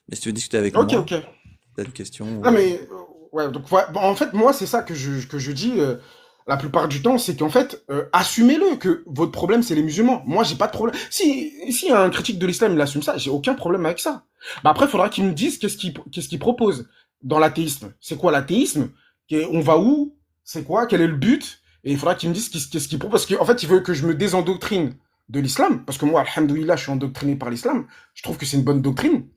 Mais si tu veux discuter avec Ok, moi, ok. t'as une question Non, ou... mais, ouais, donc, ouais, bon, en fait, moi, c'est ça que je dis la plupart du temps, c'est qu'en fait, assumez-le, que votre problème, c'est les musulmans. Moi, j'ai pas de problème. Si un critique de l'islam, il assume ça, j'ai aucun problème avec ça. Bah, après, il faudra qu'il me dise qu'est-ce qu'il propose dans l'athéisme. C'est quoi l'athéisme? On va où? C'est quoi? Quel est le but? Et il faudra qu'il me dise qu'est-ce qu'il propose. Parce qu'en fait, il veut que je me désendoctrine de l'islam. Parce que moi, alhamdoulilah, je suis endoctriné par l'islam. Je trouve que c'est une bonne doctrine.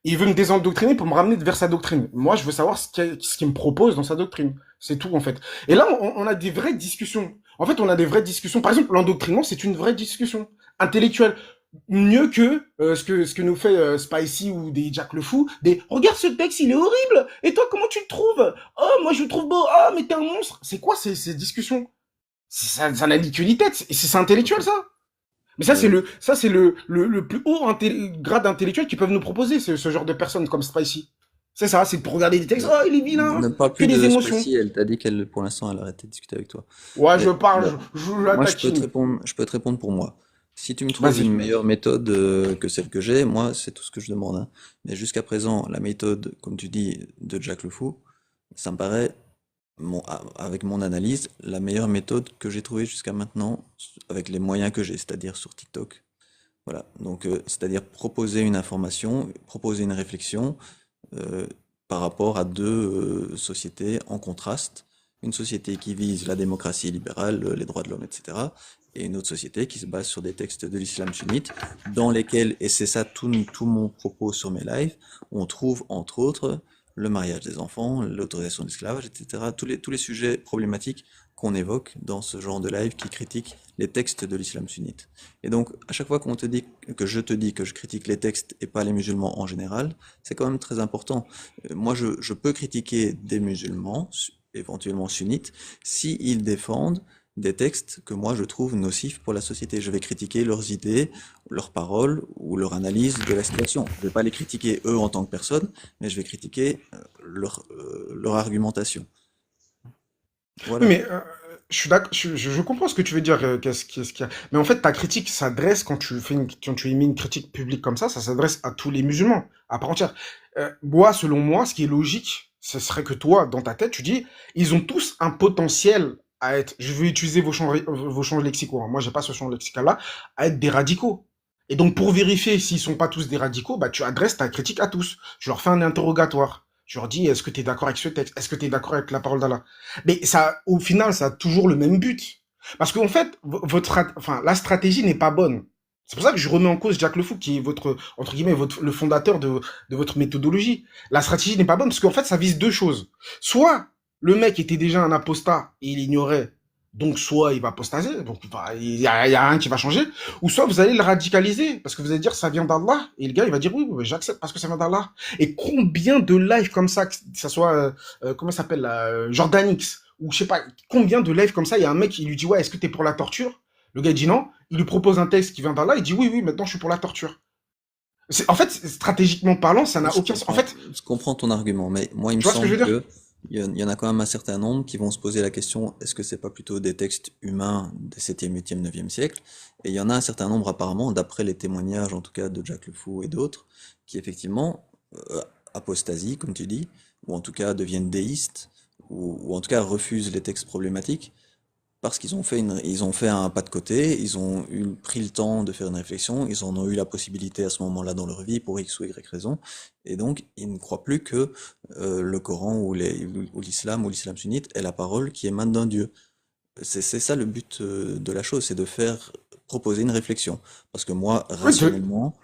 Il veut me désendoctriner pour me ramener vers sa doctrine. Moi, je veux savoir ce qu'il me propose dans sa doctrine. C'est tout, en fait. Et là, on a des vraies discussions. En fait, on a des vraies discussions. Par exemple, l'endoctrinement, c'est une vraie discussion intellectuelle. Mieux que ce que nous fait Spicy ou des Jack le Fou. Des regarde ce texte, il est horrible. Et toi, comment tu le trouves? Oh, moi, je le trouve beau. Oh, mais t'es un monstre. C'est quoi ces discussions? Ça n'a ni queue ni tête. Et c'est intellectuel, Ok. ça. Mais Euh, ça, c'est le plus haut grade intellectuel qu'ils peuvent nous proposer, ce genre de personnes comme Spicy. C'est ça, c'est pour regarder des textes, oh, il est vilain, ne parle que plus des de émotions. Spicy, elle t'a dit qu'elle, pour l'instant, elle a arrêté de discuter avec toi. Ouais, je Mais parle, bon, je joue la moi, taquine. je peux te répondre pour moi. Si tu me trouves une Vas-y. meilleure méthode que celle que j'ai, moi, c'est tout ce que je demande, hein. Mais jusqu'à présent, la méthode, comme tu dis, de Jack le Fou, ça me paraît, avec mon analyse, la meilleure méthode que j'ai trouvée jusqu'à maintenant, avec les moyens que j'ai, c'est-à-dire sur TikTok. Voilà. Donc, c'est-à-dire proposer une information, proposer une réflexion, euh, par rapport à deux sociétés en contraste. Une société qui vise la démocratie libérale, les droits de l'homme, etc. Et une autre société qui se base sur des textes de l'islam sunnite, dans lesquels, et c'est ça tout mon propos sur mes lives, on trouve entre autres le mariage des enfants, l'autorisation de l'esclavage, etc. Tous les sujets problématiques qu'on évoque dans ce genre de live qui critiquent les textes de l'islam sunnite. Et donc, à chaque fois je te dis que je critique les textes et pas les musulmans en général, c'est quand même très important. Moi, je peux critiquer des musulmans, éventuellement sunnites, s'ils défendent des textes que moi je trouve nocifs pour la société. Je vais critiquer leurs idées, leurs paroles ou leur analyse de la situation. Je ne vais pas les critiquer eux en tant que personne, mais je vais critiquer leur argumentation. Oui, Voilà. mais je suis d'accord, je comprends ce que tu veux dire, qu'est-ce qu'il y a. Mais en fait, ta critique s'adresse, quand tu émets une critique publique comme ça s'adresse à tous les musulmans, à part entière. Moi, selon moi, ce qui est logique, ce serait que toi, dans ta tête, tu dis, ils ont tous un potentiel à être, je vais utiliser vos champs lexicaux, hein, moi j'ai pas ce champ lexical-là, à être des radicaux. Et donc, pour vérifier s'ils sont pas tous des radicaux, bah, tu adresses ta critique à tous. Tu leur fais un interrogatoire. Tu leur dis, est-ce que tu es d'accord avec ce texte? Est-ce que tu es d'accord avec la parole d'Allah? Mais ça, au final, ça a toujours le même but. Parce qu'en fait, enfin, la stratégie n'est pas bonne. C'est pour ça que je remets en cause Jack Le Fou, qui est entre guillemets, le fondateur de votre méthodologie. La stratégie n'est pas bonne, parce qu'en fait, ça vise deux choses. Soit le mec était déjà un apostat et il ignorait, donc soit il va apostaser, donc bah, il y a rien qui va changer, ou soit vous allez le radicaliser, parce que vous allez dire ça vient d'Allah, et le gars il va dire oui, oui, j'accepte parce que ça vient d'Allah. Et combien de lives comme ça, que ça soit, comment ça s'appelle, là, Jordan X, ou je sais pas, combien de lives comme ça, il y a un mec qui lui dit ouais, est-ce que t'es pour la torture? Le gars il dit non, il lui propose un texte qui vient d'Allah, il dit oui, oui, maintenant je suis pour la torture. En fait, stratégiquement parlant, ça Oui, n'a aucun sens. En fait, je comprends ton argument, mais moi, il me tu vois ce que je semble veux dire? que il y en a quand même un certain nombre qui vont se poser la question, est-ce que c'est pas plutôt des textes humains des 7e, 8e, 9e siècle? Et il y en a un certain nombre apparemment, d'après les témoignages en tout cas de Jacques Le Fou et d'autres, qui effectivement apostasient, comme tu dis, ou en tout cas deviennent déistes, ou en tout cas refusent les textes problématiques, parce ils ont fait un pas de côté, pris le temps de faire une réflexion, ils en ont eu la possibilité à ce moment-là dans leur vie pour X ou Y raison, et donc ils ne croient plus que le Coran ou l'islam sunnite est la parole qui émane d'un Dieu. C'est ça le but de la chose, c'est de faire proposer une réflexion. Parce que moi, Oui, rationnellement,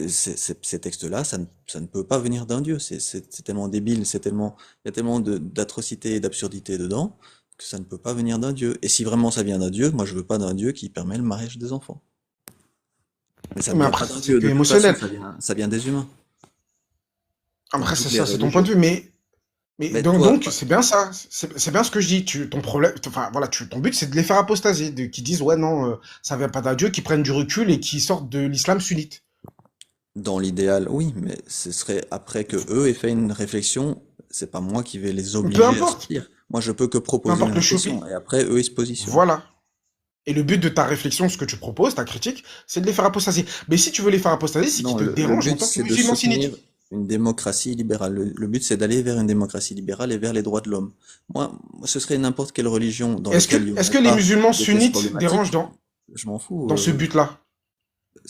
ces textes-là, ça ne peut pas venir d'un Dieu. C'est tellement débile, il y a tellement d'atrocités et d'absurdités dedans que ça ne peut pas venir d'un Dieu. Et si vraiment ça vient d'un Dieu, moi je veux pas d'un Dieu qui permet le mariage des enfants. Mais ça ne mais vient après, pas d'un c'est Dieu, que de toute façon, émotionnel. ça vient des humains, dans Après, toutes c'est les ça, c'est ton point de religions. vue, mais Mais donc, toi, c'est bien ça. C'est bien ce que je dis. Ton problème, enfin, voilà, ton but, c'est de les faire apostasier, qui disent, ouais, non, ça vient pas d'un Dieu, qui prennent du recul et qui sortent de l'islam sunnite. dans l'idéal, oui, mais ce serait après que eux aient fait une réflexion, c'est pas moi qui vais les Peu obliger à importe, sortir. Moi, je peux que peu proposer une importe le réflexion, chopi. et après, eux, ils se positionnent. Voilà. Et le but de ta réflexion, ce que tu proposes, ta critique, c'est de les faire apostasier. Mais si tu veux les faire apostasier, c'est qu'ils Non, te le dérangent en but, tant que c'est de musulman soutenir, sunnite. une démocratie libérale. Le but, c'est d'aller vers une démocratie libérale et vers les droits de l'homme. Moi, ce serait n'importe quelle religion dans laquelle il n'y Est-ce aurait que les pas musulmans de thèse sunnites dérangent problématique. Je m'en fous. dans ce but-là?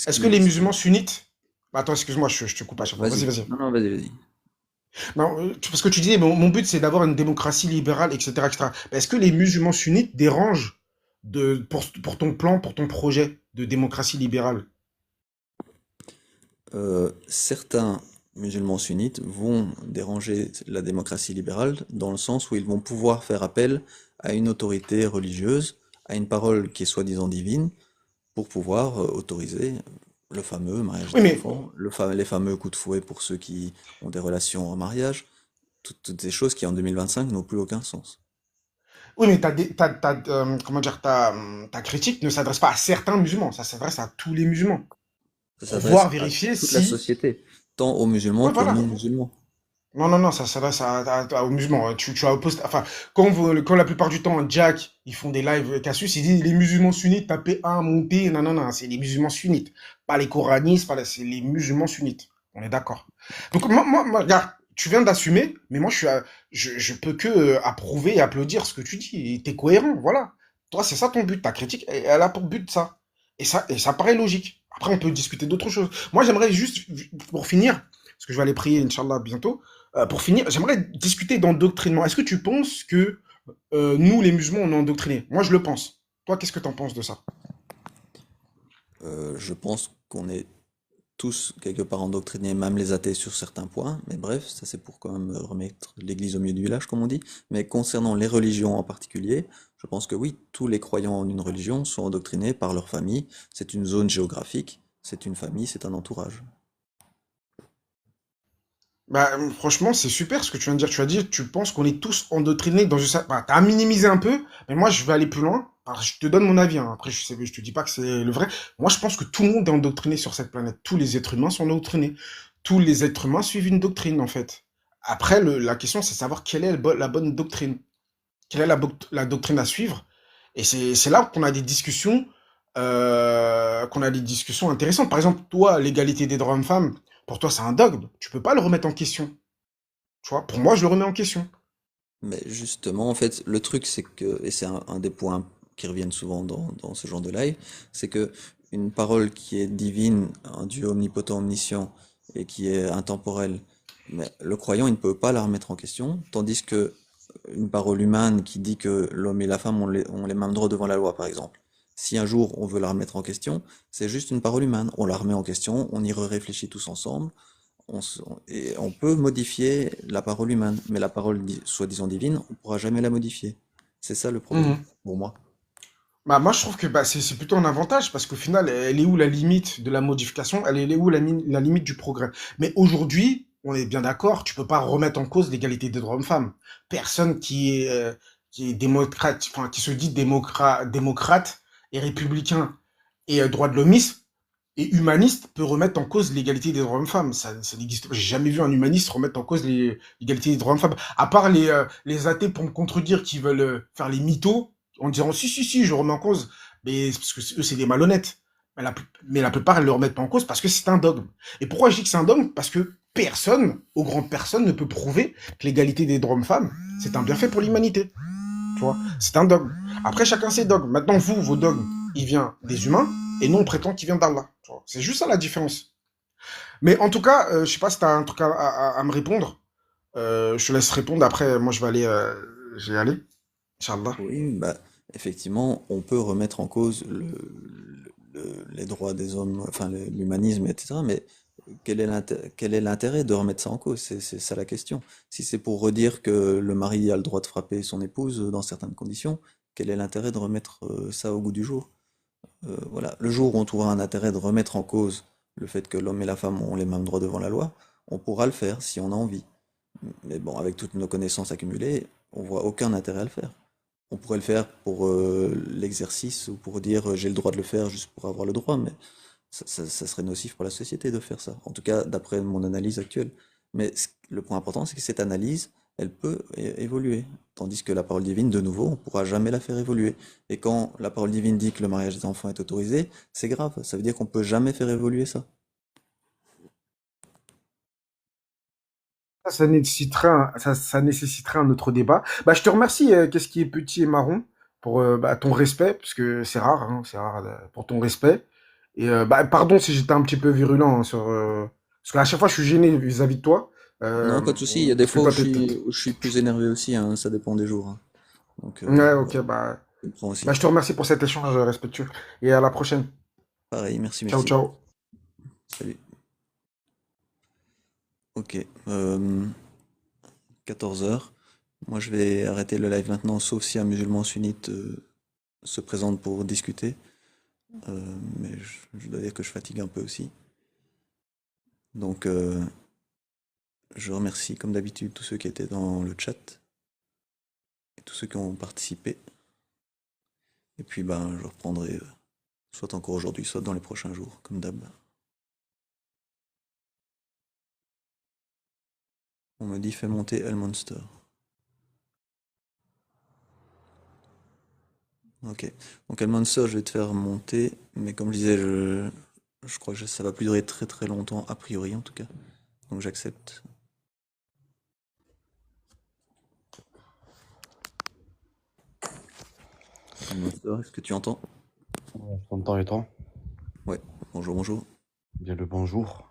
Est-ce que les Ce qui... musulmans sunnites... Attends, excuse-moi, je te coupe à chaque fois. Vas-y, Vas-y. vas-y. Non, non, vas-y, vas-y. Non, parce que tu disais, mon but c'est d'avoir une démocratie libérale, etc., etc. Est-ce que les musulmans sunnites dérangent pour ton plan, pour ton projet de démocratie libérale? Certains musulmans sunnites vont déranger la démocratie libérale dans le sens où ils vont pouvoir faire appel à une autorité religieuse, à une parole qui est soi-disant divine, pour pouvoir autoriser le fameux mariage Oui, des mais enfants, les fameux coups de fouet pour ceux qui ont des relations en mariage, toutes ces choses qui en 2025 n'ont plus aucun sens. oui, mais comment dire, ta critique ne s'adresse pas à certains musulmans, ça s'adresse à tous les musulmans Ça pour s'adresse voir à vérifier toute la si. société, tant aux musulmans Ouais, qu'aux voilà. non-musulmans. Non, non, non, ça s'adresse aux musulmans. Tu as opposé, enfin, quand la plupart du temps, Jack, ils font des lives Cassius, ils disent les musulmans sunnites, tapez un, montez, non, non, non, c'est les musulmans sunnites. Pas les coranistes, c'est les musulmans sunnites. On est d'accord. Donc, regarde, tu viens d'assumer, mais moi, je peux que approuver et applaudir ce que tu dis. Et t'es cohérent, voilà. Toi, c'est ça ton but. Ta critique, elle a pour but ça. Et ça paraît logique. Après, on peut discuter d'autres choses. Moi, j'aimerais juste, pour finir, parce que je vais aller prier, Inch'Allah, bientôt. Pour finir, j'aimerais discuter d'endoctrinement. Est-ce que tu penses que nous, les musulmans, on est endoctrinés? Moi, je le pense. Toi, qu'est-ce que tu en penses de ça? Je pense qu'on est tous quelque part endoctrinés, même les athées sur certains points, mais bref, ça c'est pour quand même remettre l'église au milieu du village, comme on dit. Mais concernant les religions en particulier, je pense que oui, tous les croyants en une religion sont endoctrinés par leur famille. C'est une zone géographique, c'est une famille, c'est un entourage. Bah, franchement, c'est super ce que tu viens de dire. Tu as dit, tu penses qu'on est tous endoctrinés dans une... Bah, t'as minimisé un peu, mais moi, je vais aller plus loin. Alors, je te donne mon avis, hein. Après, je te dis pas que c'est le vrai. Moi, je pense que tout le monde est endoctriné sur cette planète. Tous les êtres humains sont endoctrinés. Tous les êtres humains suivent une doctrine, en fait. Après, la question, c'est savoir quelle est la bonne doctrine. Quelle est la doctrine à suivre? Et c'est là qu'on a des discussions intéressantes. Par exemple, toi, l'égalité des droits hommes-femmes, pour toi, c'est un dogme. Tu peux pas le remettre en question. Tu vois, pour moi, je le remets en question. Mais justement, en fait, le truc, c'est que, et c'est un des points qui reviennent souvent dans ce genre de live, c'est que une parole qui est divine, un Dieu omnipotent, omniscient, et qui est intemporel, mais le croyant, il ne peut pas la remettre en question, tandis que une parole humaine qui dit que l'homme et la femme ont les mêmes droits devant la loi, par exemple. Si un jour on veut la remettre en question, c'est juste une parole humaine. On la remet en question, on y réfléchit tous ensemble, et on peut modifier la parole humaine, mais la parole soi-disant divine, on pourra jamais la modifier. C'est ça le problème, Mhm. pour moi. Bah, moi, je trouve que bah, c'est plutôt un avantage parce qu'au final, elle est où la limite de la modification? Elle est où la limite du progrès? Mais aujourd'hui, on est bien d'accord, tu peux pas remettre en cause l'égalité des droits hommes-femmes. Personne qui est démocrate, enfin, qui se dit démocrate et républicain et droit de l'hommisme et humaniste peut remettre en cause l'égalité des droits hommes-femmes. Ça n'existe pas. J'ai jamais vu un humaniste remettre en cause l'égalité des droits hommes-femmes. À part les athées pour me contredire qui veulent faire les mythos en disant si, si, si, je remets en cause. Mais c'est parce que eux, c'est des malhonnêtes. Mais la plupart, elles le remettent pas en cause parce que c'est un dogme. Et pourquoi je dis que c'est un dogme? Parce que personne, aux grandes personnes, ne peut prouver que l'égalité des droits hommes-femmes, c'est un bienfait pour l'humanité. Tu vois, c'est un dogme. Après, chacun ses dogmes. Maintenant, vous, vos dogmes, il vient des humains, et nous, on prétend qu'il vient d'Allah. Tu vois, c'est juste ça la différence. Mais en tout cas, je sais pas si tu as un truc à me répondre. Je te laisse répondre. Après, moi, je vais aller. Inch'Allah. Oui, bah, effectivement, on peut remettre en cause les droits des hommes, enfin l'humanisme, etc. Mais quel est l'intérêt de remettre ça en cause? C'est ça la question. Si c'est pour redire que le mari a le droit de frapper son épouse dans certaines conditions, quel est l'intérêt de remettre ça au goût du jour? Voilà, le jour où on trouvera un intérêt de remettre en cause le fait que l'homme et la femme ont les mêmes droits devant la loi, on pourra le faire si on a envie. Mais bon, avec toutes nos connaissances accumulées, on voit aucun intérêt à le faire. On pourrait le faire pour l'exercice ou pour dire j'ai le droit de le faire juste pour avoir le droit, mais ça serait nocif pour la société de faire ça. En tout cas, d'après mon analyse actuelle. Mais le point important, c'est que cette analyse, elle peut évoluer. Tandis que la parole divine, de nouveau, on ne pourra jamais la faire évoluer. Et quand la parole divine dit que le mariage des enfants est autorisé, c'est grave. Ça veut dire qu'on ne peut jamais faire évoluer ça. ça nécessiterait un autre débat. Bah, je te remercie, qu'est-ce qui est petit et marron, pour bah, ton respect, parce que c'est rare pour ton respect. Et bah, pardon si j'étais un petit peu virulent hein, parce qu'à chaque fois je suis gêné vis-à-vis de toi, Non, pas de souci, il y a des parce que fois toi où je suis plus énervé aussi, hein, ça dépend des jours, hein. Donc, ouais, ok, voilà, je comprends bah, aussi. je te remercie pour cet échange respectueux et à la prochaine. Pareil, merci, Ciao, merci. ciao. Salut. Ok, 14 heures. Moi, je vais arrêter le live maintenant, sauf si un musulman sunnite se présente pour discuter. Mais je dois dire que je fatigue un peu aussi. Donc, je remercie comme d'habitude tous ceux qui étaient dans le chat et tous ceux qui ont participé. Et puis, ben, je reprendrai soit encore aujourd'hui, soit dans les prochains jours, comme d'hab. On me dit fais monter El Monster. Ok. Donc El Monster, je vais te faire monter, mais comme je disais, je crois que ça va plus durer très très longtemps, a priori en tout cas. Donc j'accepte. El Monster, est-ce que tu entends? Ouais, je t'entends et toi? Ouais. Bonjour, bonjour. Bien le bonjour.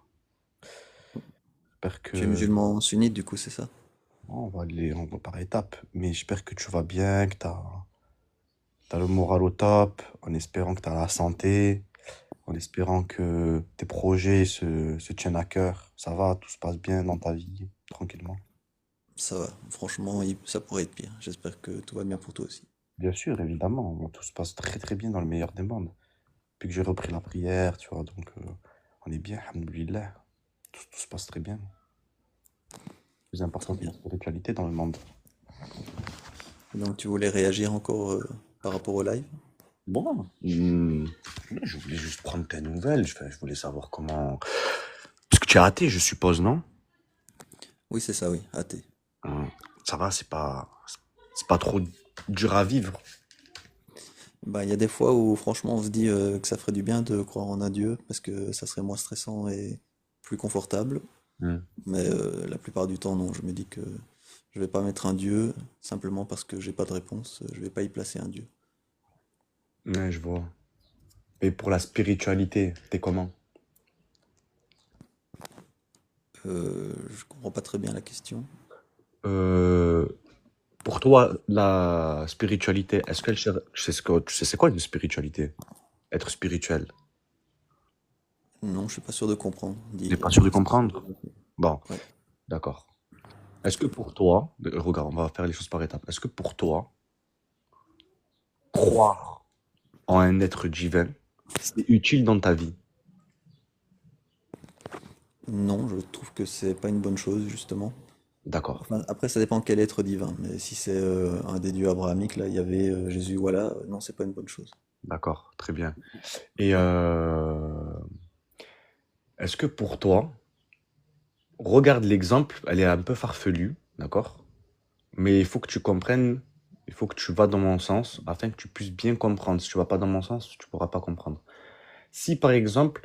J'espère Tu es que... musulman sunnite, du coup, c'est ça? On va par étapes, mais j'espère que tu vas bien, que t'as le moral au top, en espérant que t'as la santé, en espérant que tes projets se tiennent à cœur. Ça va, tout se passe bien dans ta vie, tranquillement. Ça va. Franchement, ça pourrait être pire. J'espère que tout va bien pour toi aussi. Bien sûr, évidemment, tout se passe très très bien dans le meilleur des mondes. Depuis que j'ai repris la prière, tu vois, donc on est bien, alhamdoulilah. Tout se passe très bien. Le plus Très important, c'est bien. la spiritualité dans le monde. Donc tu voulais réagir encore par rapport au live? Bon, je voulais juste prendre tes nouvelles. Je voulais savoir comment. Parce que tu es athée, je suppose, non? Oui, c'est ça, oui. Athée. Hum, Ça va, c'est pas trop dur à vivre. Bah, il y a des fois où franchement on se dit que ça ferait du bien de croire en un Dieu parce que ça serait moins stressant et plus confortable. Hum. Mais la plupart du temps, non. Je me dis que je vais pas mettre un Dieu simplement parce que j'ai pas de réponse. Je vais pas y placer un Dieu. Ouais, je vois. Et pour la spiritualité, t'es comment? Je comprends pas très bien la question. Euh, pour toi, la spiritualité, est-ce que tu sais c'est quoi une spiritualité? Être spirituel. Non, je suis pas sûr de comprendre. T'es Dis, pas sûr de essaie de comprendre? développer. Bon, Ouais. d'accord. Est-ce que pour toi, regarde, on va faire les choses par étapes. Est-ce que pour toi, croire en un être divin, c'est utile dans ta vie? Non, je trouve que c'est pas une bonne chose justement. D'accord, Enfin, après, ça dépend quel être divin. Mais si c'est un des dieux abrahamiques, là, il y avait Jésus, voilà, non, c'est pas une bonne chose. d'accord, très bien. Et est-ce que pour toi, regarde l'exemple, elle est un peu farfelue, d'accord? Mais il faut que tu comprennes, il faut que tu vas dans mon sens afin que tu puisses bien comprendre. Si tu vas pas dans mon sens, tu pourras pas comprendre. Si par exemple,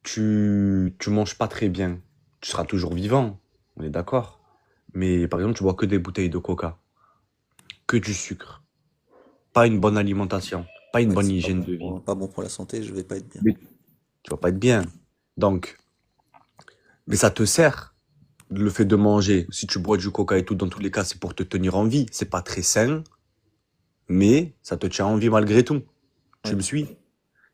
tu manges pas très bien, tu seras toujours vivant, on est d'accord? Mais par exemple, tu bois que des bouteilles de coca, que du sucre, pas une bonne alimentation, pas une Ouais, bonne c'est pas hygiène bon de vie. pas bon pour la santé, je vais pas être bien. Mais tu vas pas être bien. Donc, mais ça te sert, le fait de manger. Si tu bois du coca et tout, dans tous les cas, c'est pour te tenir en vie. C'est pas très sain, mais ça te tient en vie malgré tout. Tu Ouais. me suis?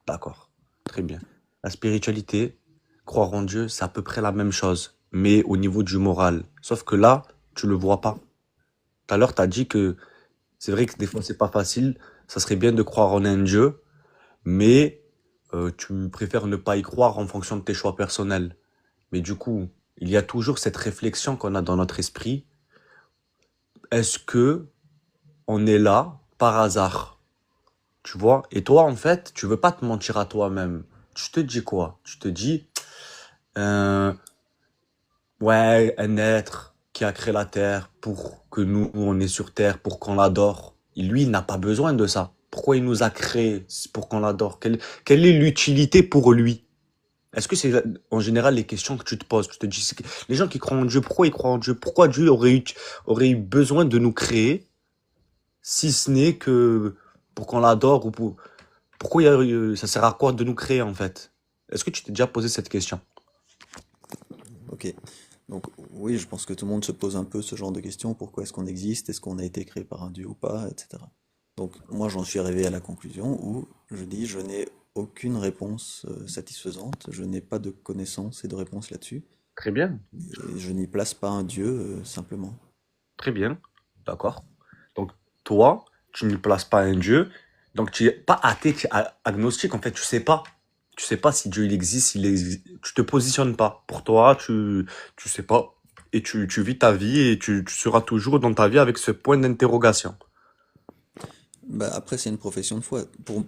D'accord. Très bien. La spiritualité, croire en Dieu, c'est à peu près la même chose, mais au niveau du moral. Sauf que là, tu le vois pas. Tout à l'heure, tu as dit que c'est vrai que des fois, c'est pas facile. Ça serait bien de croire en un Dieu, mais tu préfères ne pas y croire en fonction de tes choix personnels. Mais du coup, il y a toujours cette réflexion qu'on a dans notre esprit. Est-ce que on est là par hasard? Tu vois? Et toi, en fait, tu veux pas te mentir à toi-même. Tu te dis quoi? Tu te dis, euh, ouais, un être qui a créé la Terre pour que nous, on est sur Terre, pour qu'on l'adore. Et lui, il n'a pas besoin de ça. Pourquoi il nous a créés pour qu'on l'adore? Quelle est l'utilité pour lui? Est-ce que c'est en général les questions que tu te poses? Tu te dis, les gens qui croient en Dieu, pourquoi ils croient en Dieu? Pourquoi Dieu aurait eu besoin de nous créer, si ce n'est que pour qu'on l'adore ou pourquoi ça sert à quoi de nous créer en fait? Est-ce que tu t'es déjà posé cette question? Ok. Donc oui, je pense que tout le monde se pose un peu ce genre de questions. Pourquoi est-ce qu'on existe? Est-ce qu'on a été créé par un dieu ou pas? Etc. Donc moi j'en suis arrivé à la conclusion où je dis je n'ai aucune réponse satisfaisante, je n'ai pas de connaissances et de réponses là-dessus, Très bien, et je n'y place pas un dieu simplement. très bien, d'accord. Donc toi, tu ne places pas un Dieu, donc tu es pas athée, tu es agnostique en fait, tu sais pas si Dieu il existe, tu te positionnes pas. Pour toi, tu sais pas et tu vis ta vie et tu seras toujours dans ta vie avec ce point d'interrogation. Bah, après c'est une profession de foi.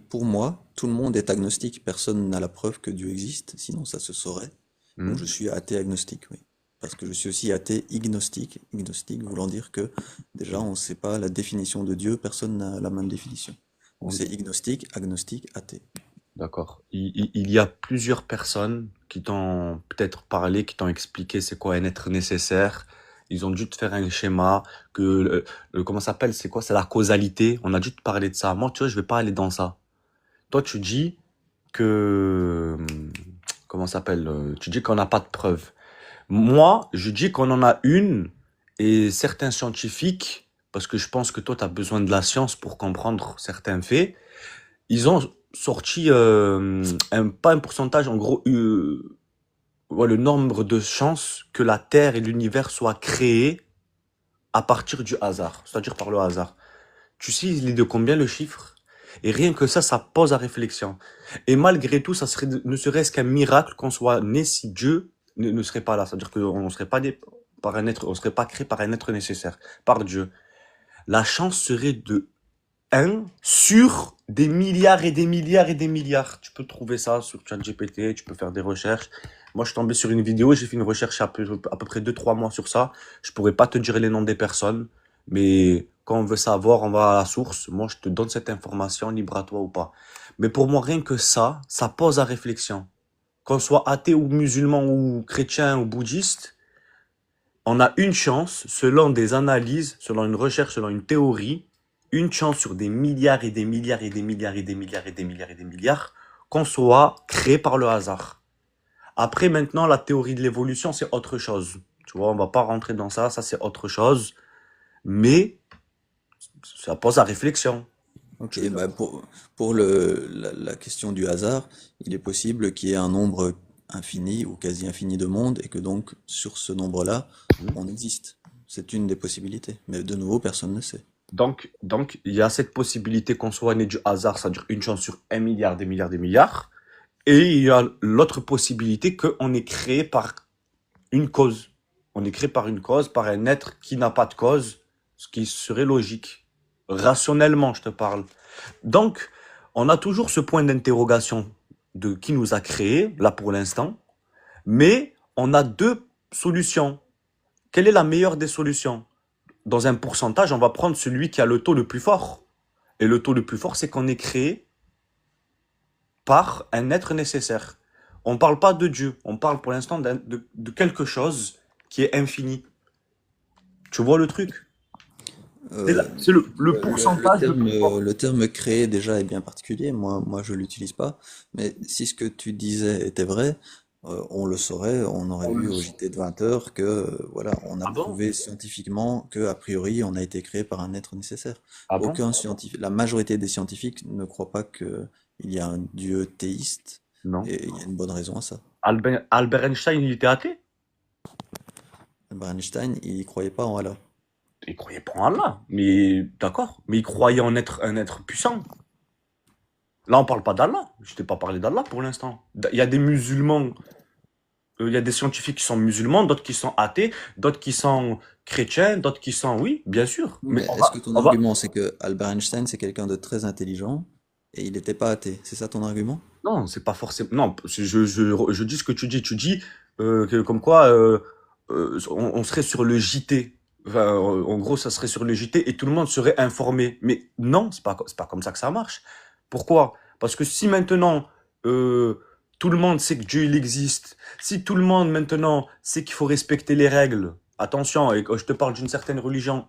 Pour moi, tout le monde est agnostique, personne n'a la preuve que Dieu existe, sinon ça se saurait. Donc je Hmm. suis athée agnostique, oui. Parce que je suis aussi athée ignostique, ignostique voulant dire que déjà on ne sait pas la définition de Dieu, personne n'a la même définition. Donc Oui. c'est ignostique, agnostique, athée. D'accord. Il y a plusieurs personnes qui t'ont peut-être parlé, qui t'ont expliqué c'est quoi un être nécessaire. Ils ont dû te faire un schéma que comment ça s'appelle, c'est quoi? C'est la causalité. On a dû te parler de ça. Moi, tu vois, je vais pas aller dans ça. Toi, tu dis que comment ça s'appelle? Tu dis qu'on n'a pas de preuves. Moi, je dis qu'on en a une et certains scientifiques, parce que je pense que toi, tu as besoin de la science pour comprendre certains faits. Ils ont sorti pas un pourcentage, en gros, ouais, le nombre de chances que la Terre et l'univers soient créés à partir du hasard, c'est-à-dire par le hasard. Tu sais, il est de combien le chiffre? Et rien que ça pose à réflexion. Et malgré tout, ça serait, ne serait-ce qu'un miracle qu'on soit né si Dieu ne serait pas là. C'est-à-dire qu'on ne serait pas né par un être, on serait pas créé par un être nécessaire, par Dieu. La chance serait de un sur des milliards et des milliards et des milliards. Tu peux trouver ça sur ChatGPT, tu peux faire des recherches. Moi, je suis tombé sur une vidéo, j'ai fait une recherche à peu près 2 3 mois sur ça. Je pourrais pas te dire les noms des personnes, mais quand on veut savoir, on va à la source. Moi, je te donne cette information, libre à toi ou pas. Mais pour moi, rien que ça pose à réflexion. Qu'on soit athée ou musulman ou chrétien ou bouddhiste, on a une chance, selon des analyses, selon une recherche, selon une théorie, une chance sur des milliards et des milliards et des milliards et des milliards et des milliards et des milliards qu'on soit créé par le hasard. Après, maintenant, la théorie de l'évolution, c'est autre chose. Tu vois, on va pas rentrer dans ça, ça c'est autre chose. Mais ça pose à réflexion. Ok, Tu veux bah pour la question du hasard, il est possible qu'il y ait un nombre infini ou quasi infini de mondes et que donc sur ce nombre-là, dire? on existe. C'est une des possibilités. Mais de nouveau, personne ne sait. Donc, il y a cette possibilité qu'on soit né du hasard, c'est-à-dire une chance sur un milliard, des milliards, des milliards. Et il y a l'autre possibilité qu'on est créé par une cause. On est créé par une cause, par un être qui n'a pas de cause, ce qui serait logique. Rationnellement, je te parle. Donc, on a toujours ce point d'interrogation de qui nous a créés, là pour l'instant, mais on a deux solutions. Quelle est la meilleure des solutions? Dans un pourcentage, on va prendre celui qui a le taux le plus fort. Et le taux le plus fort, c'est qu'on est créé par un être nécessaire. On ne parle pas de Dieu, on parle pour l'instant de quelque chose qui est infini. Tu vois le truc? Euh, C'est le pourcentage le plus fort. le terme créer déjà est bien particulier. Moi, je l'utilise pas. Mais si ce que tu disais était vrai, on le saurait. On aurait vu au JT de 20 heures que, voilà, on a Ah bon? prouvé scientifiquement que, a priori, on a été créé par un être nécessaire. Ah bon? Aucun scientifique, la majorité des scientifiques ne croient pas que il y a un dieu théiste. Non. Et il y a une bonne raison à ça. Albert Einstein, il était athée? Albert Einstein, il croyait pas en Allah. Il croyait pas en Allah. Mais d'accord. Mais il croyait en être un être puissant. Là, on parle pas d'Allah. Je t'ai pas parlé d'Allah pour l'instant. Il y a des musulmans, il y a des scientifiques qui sont musulmans, d'autres qui sont athées, d'autres qui sont chrétiens, d'autres qui sont, oui, bien sûr. Oui, Mais mais est-ce que ton on va, argument, c'est que Albert Einstein, c'est quelqu'un de très intelligent et il n'était pas athée? C'est ça ton argument? non, c'est pas forcément, non, je dis ce que tu dis. Tu dis, comme quoi, on serait sur le JT. Enfin, en gros, ça serait sur le JT et tout le monde serait informé. Mais non, c'est pas comme ça que ça marche. Pourquoi? Parce que si maintenant, euh, tout le monde sait que Dieu il existe, si tout le monde maintenant sait qu'il faut respecter les règles, attention, et quand je te parle d'une certaine religion,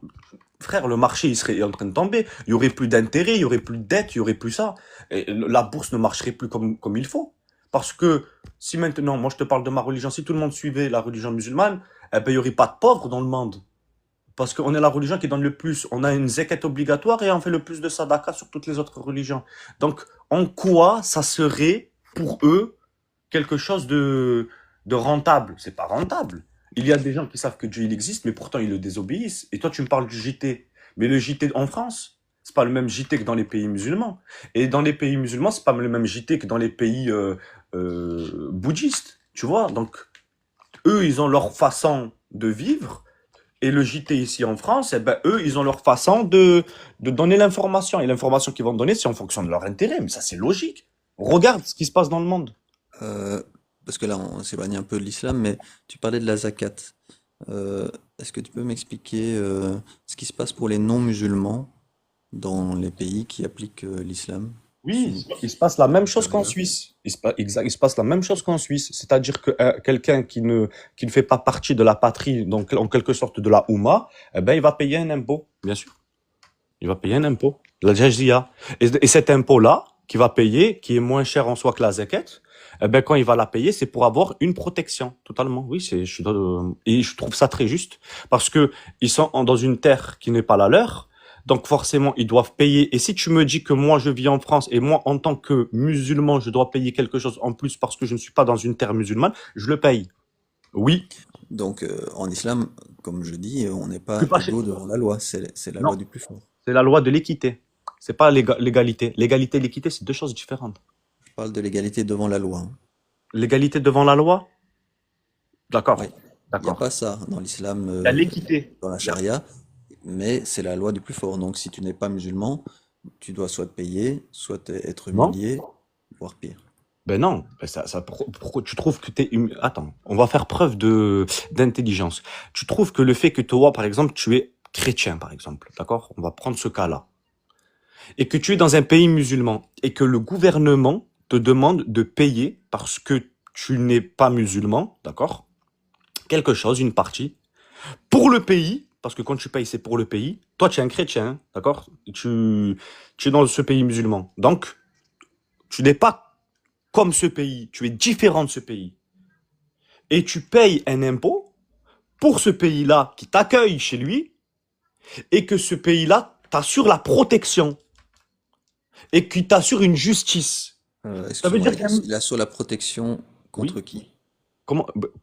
frère, le marché il serait en train de tomber, il y aurait plus d'intérêt, il y aurait plus de dettes, il y aurait plus ça, et la bourse ne marcherait plus comme il faut. Parce que si maintenant, moi je te parle de ma religion, si tout le monde suivait la religion musulmane, eh ben, il n'y aurait pas de pauvres dans le monde. Parce qu'on est la religion qui donne le plus. On a une zakat obligatoire et on fait le plus de sadaqa sur toutes les autres religions. Donc, en quoi ça serait pour eux quelque chose de rentable? C'est pas rentable. Il y a des gens qui savent que Dieu il existe, mais pourtant ils le désobéissent. Et toi, tu me parles du JT. Mais le JT en France, c'est pas le même JT que dans les pays musulmans. Et dans les pays musulmans, c'est pas le même JT que dans les pays bouddhistes. Tu vois? Donc, eux, ils ont leur façon de vivre. Et le JT ici en France, eh ben, eux, ils ont leur façon de donner l'information. Et l'information qu'ils vont donner, c'est en fonction de leur intérêt. Mais ça, c'est logique. Regarde ce qui se passe dans le monde. Euh, Parce que là, on s'éloigne un peu de l'islam, mais tu parlais de la zakat. Est-ce que tu peux m'expliquer ce qui se passe pour les non-musulmans dans les pays qui appliquent l'islam? Oui, Sous il se passe la même cette chose qu'en charia? Suisse. Il se passe la même chose qu'en Suisse. C'est-à-dire que quelqu'un qui ne fait pas partie de la patrie, donc en quelque sorte de la Oumma, eh ben, il va payer un impôt, bien sûr. Il va payer un impôt, la jizya. Et cet impôt-là, qu'il va payer, qui est moins cher en soi que la zakat, eh ben, quand il va la payer, c'est pour avoir une protection, totalement. Oui, et je trouve ça très juste, parce que ils sont dans une terre qui n'est pas la leur, donc forcément, ils doivent payer. Et si tu me dis que moi, je vis en France, et moi, en tant que musulman, je dois payer quelque chose en plus parce que je ne suis pas dans une terre musulmane, je le paye. Oui. Donc, en islam, comme je dis, on n'est Je suis pas pas chez- égaux devant la loi, c'est la loi Non, du plus fort. c'est la loi de l'équité. C'est pas l'égalité. L'égalité et l'équité, c'est deux choses différentes. Je parle de l'égalité devant la loi, hein. L'égalité devant la loi? Oui, D'accord, il n'y a d'accord. pas ça dans l'islam, Il y a l'équité. dans la Il y a- charia, mais c'est la loi du plus fort. Donc, si tu n'es pas musulman, tu dois soit te payer, soit être Non? humilié, voire pire. Ben non. Ben pourquoi tu trouves que t'es Attends, on va faire preuve d'intelligence. Tu trouves que le fait que toi, par exemple, tu es chrétien, par exemple, d'accord? On va prendre ce cas-là. Et que tu es dans un pays musulman et que le gouvernement te demande de payer parce que tu n'es pas musulman, d'accord? Quelque chose, une partie, pour le pays, parce que quand tu payes, c'est pour le pays. Toi, tu es un chrétien, hein, d'accord? Tu es dans ce pays musulman. Donc, tu n'es pas comme ce pays, tu es différent de ce pays. Et tu payes un impôt pour ce pays-là qui t'accueille chez lui et que ce pays-là t'assure la protection et qui t'assure une justice. Ça veut Excuse-moi, dire qu'un... il assure la protection Oui. contre qui?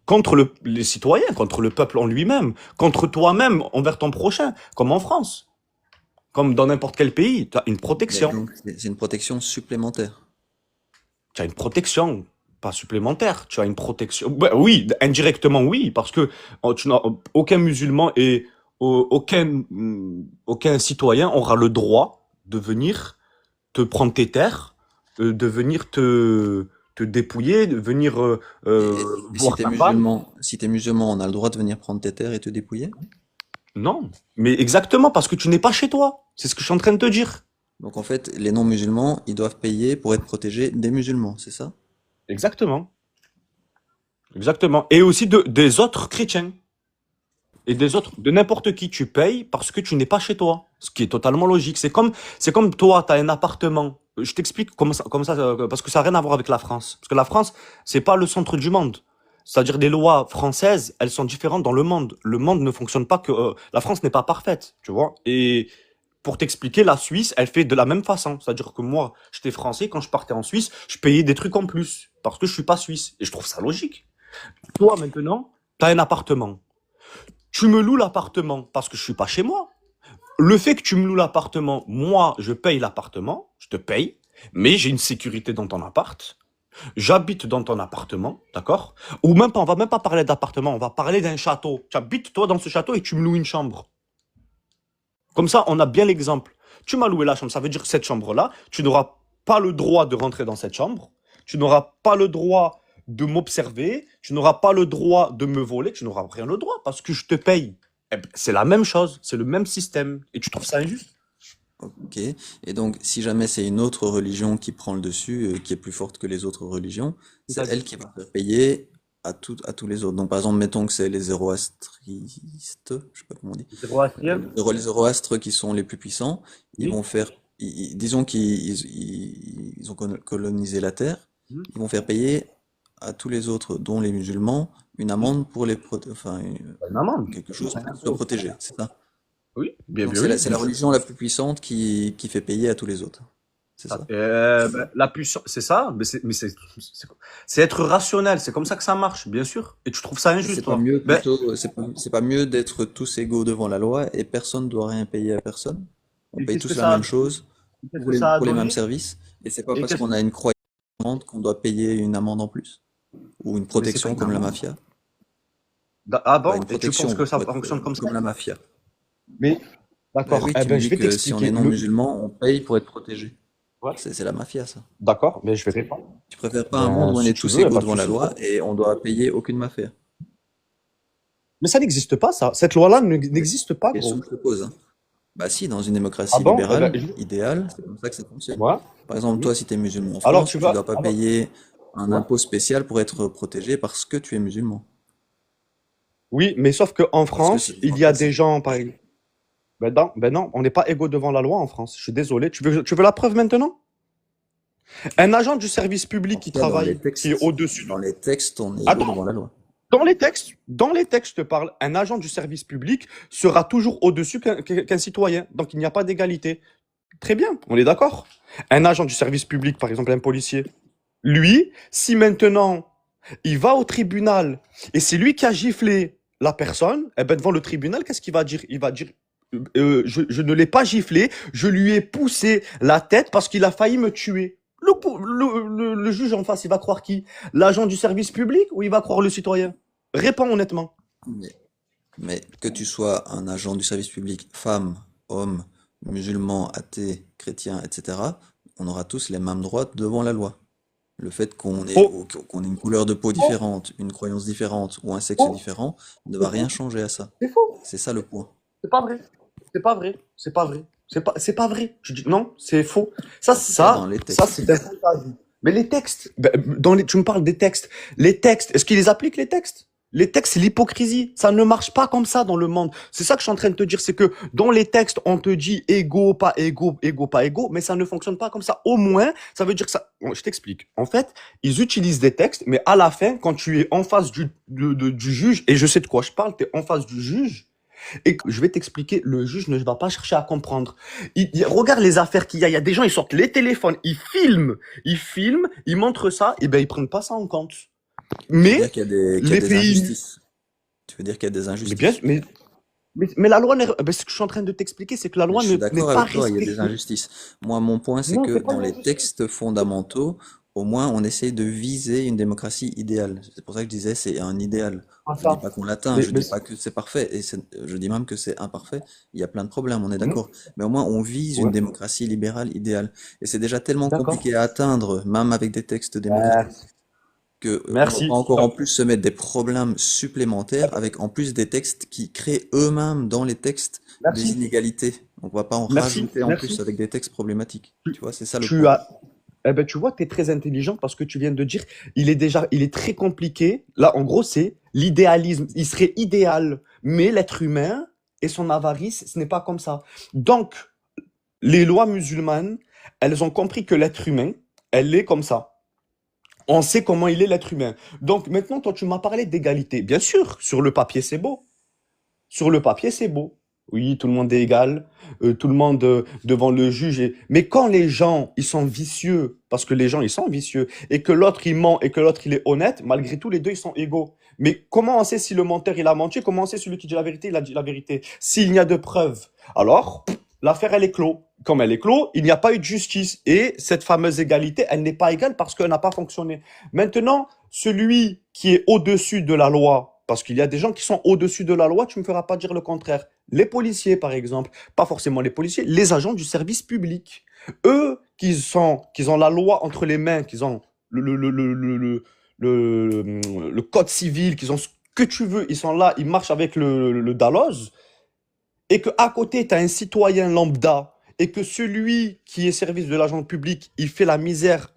Contre les citoyens, contre le peuple en lui-même, contre toi-même envers ton prochain, comme en France, comme dans n'importe quel pays, tu as une Mais protection. donc, c'est une protection supplémentaire. Tu as une protection, pas supplémentaire, tu as une protection. Ouais, oui, indirectement oui, parce que tu n'as aucun musulman et aucun citoyen aura le droit de venir te prendre tes terres, de venir te dépouiller, de venir Et voir ta femme. si t'es musulman, on a le droit de venir prendre tes terres et te dépouiller? Non, mais exactement parce que tu n'es pas chez toi. C'est ce que je suis en train de te dire. Donc en fait, les non-musulmans, ils doivent payer pour être protégés des musulmans, c'est ça? Exactement, exactement. Et aussi des autres chrétiens. Et des autres, de n'importe qui tu payes parce que tu n'es pas chez toi. Ce qui est totalement logique. C'est comme toi, tu as un appartement. Je t'explique parce que ça n'a rien à voir avec la France. Parce que la France, c'est pas le centre du monde. C'est-à-dire les lois françaises, elles sont différentes dans le monde. Le monde ne fonctionne pas que... la France n'est pas parfaite, tu vois. Et pour t'expliquer, la Suisse, elle fait de la même façon. C'est-à-dire que moi, j'étais français, quand je partais en Suisse, je payais des trucs en plus. Parce que je suis pas suisse. Et je trouve ça logique. Toi, maintenant, tu as un appartement. Tu me loues l'appartement parce que je suis pas chez moi. Le fait que tu me loues l'appartement, moi, je paye l'appartement, je te paye, mais j'ai une sécurité dans ton appart. J'habite dans ton appartement, d'accord? Ou même pas, on va même pas parler d'appartement, on va parler d'un château. Tu habites toi dans ce château et tu me loues une chambre. Comme ça, on a bien l'exemple. Tu m'as loué la chambre, ça veut dire que cette chambre-là, tu n'auras pas le droit de rentrer dans cette chambre. Tu n'auras pas le droit de m'observer. Tu n'auras pas le droit de me voler. Tu n'auras rien le droit parce que je te paye. Eh ben, c'est la même chose, c'est le même système. Et tu trouves ça injuste? Ok. Et donc, si jamais c'est une autre religion qui prend le dessus, qui est plus forte que les autres religions, c'est elle C'est-à-dire, qui va faire payer à tous les autres. Donc, par exemple, mettons que c'est les zoroastristes, je sais pas comment on dit, zoroastrien? les zoroastres qui sont les plus puissants, ils Oui. vont faire, disons ils ont colonisé la Terre, Mhm. ils vont faire payer à tous les autres, dont les musulmans, une Oui. amende pour enfin, Une amende. quelque Oui, chose un pour qu'ils soient impôt. protégés, c'est ça. Oui, bien, Donc bien oui. c'est la religion la plus puissante qui fait payer à tous les autres. C'est ça. Ben, la puissance, c'est ça, c'est- c'est être rationnel, c'est comme ça que ça marche, bien sûr. Et tu trouves ça Et c'est injuste, pas toi? mieux Ben, plutôt, c'est pas mieux d'être tous égaux devant la loi et personne doit rien payer à personne. On et paye tous la même chose qu'est-ce que ça a pour les mêmes donné? services. Et c'est pas Et parce qu'est-ce qu'on a une croyance qu'on doit payer une amende en plus. Ou une Mais c'est pas protection une comme la amende. mafia. Ah Bah, bon? une Et tu penses protection que ça pour être fonctionne comme ça? comme la mafia. Mais, Ben d'accord. oui, Eh tu me ben, je dis vais que si on est t'expliquer. non musulman, on paye pour être protégé. Ouais. C'est la mafia, ça. D'accord, mais je vais répondre. Tu préfères pas un monde Ben, où on si est tu tous veux, y a égaux pas de devant la souci. loi et on doit payer aucune mafia? Mais ça n'existe pas, ça. Cette loi-là Oui. n'existe pas, Question gros. que je te pose, hein. Bah si, dans une Ah démocratie bon? Eh ben, libérale, idéale, c'est comme ça que ça fonctionne. ouais. Par exemple, Oui. toi, si tu es musulman en Alors, tu France, tu vas. dois pas Alors, payer un ouais. impôt spécial pour être protégé parce que tu es musulman. Oui, mais sauf qu'en Parce que France, sinon, il y a après, des gens, par exemple. Ben non, on n'est pas égaux devant la loi en France. Je suis désolé. Tu veux la preuve maintenant? Un agent du service public en qui tout cas, travaille, qui est au-dessus. dans les textes, on est égaux devant Attends, la loi. dans les textes, je te parle, un agent du service public sera toujours au-dessus qu'un citoyen. Donc il n'y a pas d'égalité. Très bien, on est d'accord. Un agent du service public, par exemple un policier, lui, si maintenant il va au tribunal et c'est lui qui a giflé la personne, eh ben devant le tribunal, qu'est-ce qu'il va dire? Il va dire je ne l'ai pas giflé, je lui ai poussé la tête parce qu'il a failli me tuer. Le juge en face, il va croire qui? L'agent du service public ou il va croire le citoyen? Réponds honnêtement. Mais, mais que tu sois un agent du service public, femme, homme, musulman, athée, chrétien, etc., on aura tous les mêmes droits devant la loi. Le fait Faux, qu'on ait une couleur de peau faux, différente, une croyance différente ou un sexe faux, différent ne c'est va rien faux, changer à ça. c'est faux. C'est ça le point. C'est pas vrai. C'est pas vrai. C'est pas vrai. C'est pas vrai. Non, c'est faux. Ça, En tout cas, dans ça, les ça, textes. c'est un fantasme. Mais les textes, ben, tu me parles des textes. Les textes, est-ce qu'ils les appliquent, les textes? Les textes, c'est l'hypocrisie. Ça ne marche pas comme ça dans le monde. C'est ça que je suis en train de te dire, c'est que dans les textes, on te dit égaux, pas égaux, égaux, pas égaux, mais ça ne fonctionne pas comme ça. Au moins, ça veut dire que ça. Bon, je t'explique. En fait, ils utilisent des textes, mais à la fin, quand tu es en face du juge, et je sais de quoi je parle, tu es en face du juge, et que je vais t'expliquer, le juge ne va pas chercher à comprendre. Regarde les affaires qu'il y a. Il y a des gens, ils sortent les téléphones, ils filment, ils montrent ça, et ben ils prennent pas ça en compte. Tu veux dire Mais qu'il y a les des pays, injustices. Tu veux dire qu'il y a des mais bien, injustices. mais la loi, ben, ce que je suis en train de t'expliquer, c'est que la Mais loi je suis n'est d'accord pas avec toi, il y a des respectée. injustices. Moi, mon point, c'est Non, que c'est pas dans une les injustice. textes fondamentaux, au moins, on essaye de viser une démocratie idéale. C'est pour ça que je disais, c'est un idéal. Ah, Je dis ça. pas qu'on l'atteint, Mais, je mais, dis pas que c'est parfait, et je dis même que c'est imparfait. Il y a plein de problèmes, on est hmm, d'accord. Mais au moins, on vise une ouais, démocratie libérale idéale. Et c'est déjà tellement d'accord. compliqué à atteindre, même avec des textes démocratiques, Merci. que on va pas Merci. encore en plus se mettre des problèmes supplémentaires avec en plus des textes qui créent eux-mêmes dans les textes des Merci. inégalités. On va pas en Merci. rajouter en plus Merci. avec des textes problématiques. Tu, Tu vois, c'est ça le tu point. as, Eh ben, tu vois, tu es très intelligent parce que tu viens de dire, il est très compliqué. Là, en gros, c'est l'idéalisme. Il serait idéal, mais l'être humain et son avarice, ce n'est pas comme ça. Donc, les lois musulmanes, elles ont compris que l'être humain, elle est comme ça. On sait comment il est l'être humain. Donc, maintenant, toi, tu m'as parlé d'égalité. Bien sûr, sur le papier, c'est beau. Sur le papier, c'est beau. Oui, tout le monde est égal, tout le monde devant le juge. Mais quand les gens, ils sont vicieux, parce que les gens, ils sont vicieux, et que l'autre, il ment, et que l'autre, il est honnête, malgré tout, les deux, ils sont égaux. Mais comment on sait si le menteur, il a menti? Comment on sait celui qui dit la vérité, il a dit la vérité? S'il n'y a de preuves, alors, l'affaire, elle est clos. Comme elle est clos, il n'y a pas eu de justice. Et cette fameuse égalité, elle n'est pas égale parce qu'elle n'a pas fonctionné. Maintenant, celui qui est au-dessus de la loi, parce qu'il y a des gens qui sont au-dessus de la loi, tu ne me feras pas dire le contraire. Les policiers, par exemple, pas forcément les policiers, les agents du service public. Eux, qui ont la loi entre les mains, qui ont le code civil, qui ont ce que tu veux, ils sont là, ils marchent avec le Dalloz, et qu'à côté, tu as un citoyen lambda, et que celui qui est service de l'argent public, il fait la misère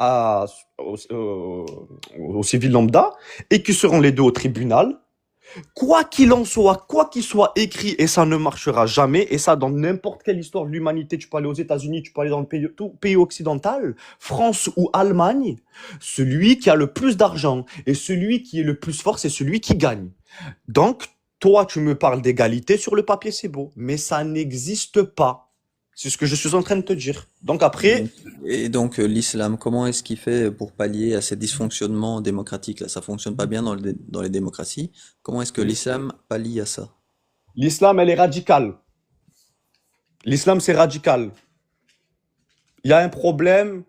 aux civils lambda, et qui seront les deux au tribunal, quoi qu'il en soit, quoi qu'il soit écrit, et ça ne marchera jamais, et ça dans n'importe quelle histoire de l'humanité, tu peux aller aux États-Unis, tu peux aller dans le pays, tout pays occidental, France ou Allemagne, celui qui a le plus d'argent et celui qui est le plus fort, c'est celui qui gagne. Donc, toi, tu me parles d'égalité sur le papier, c'est beau, mais ça n'existe pas. C'est ce que je suis en train de te dire. Donc Et après, donc, l'islam, comment est-ce qu'il fait pour pallier à ces dysfonctionnements démocratiques là? Ça fonctionne pas bien dans les démocraties. Comment est-ce que l'islam pallie à ça? l'islam, elle est radicale. L'islam, c'est radical. Il y a un problème,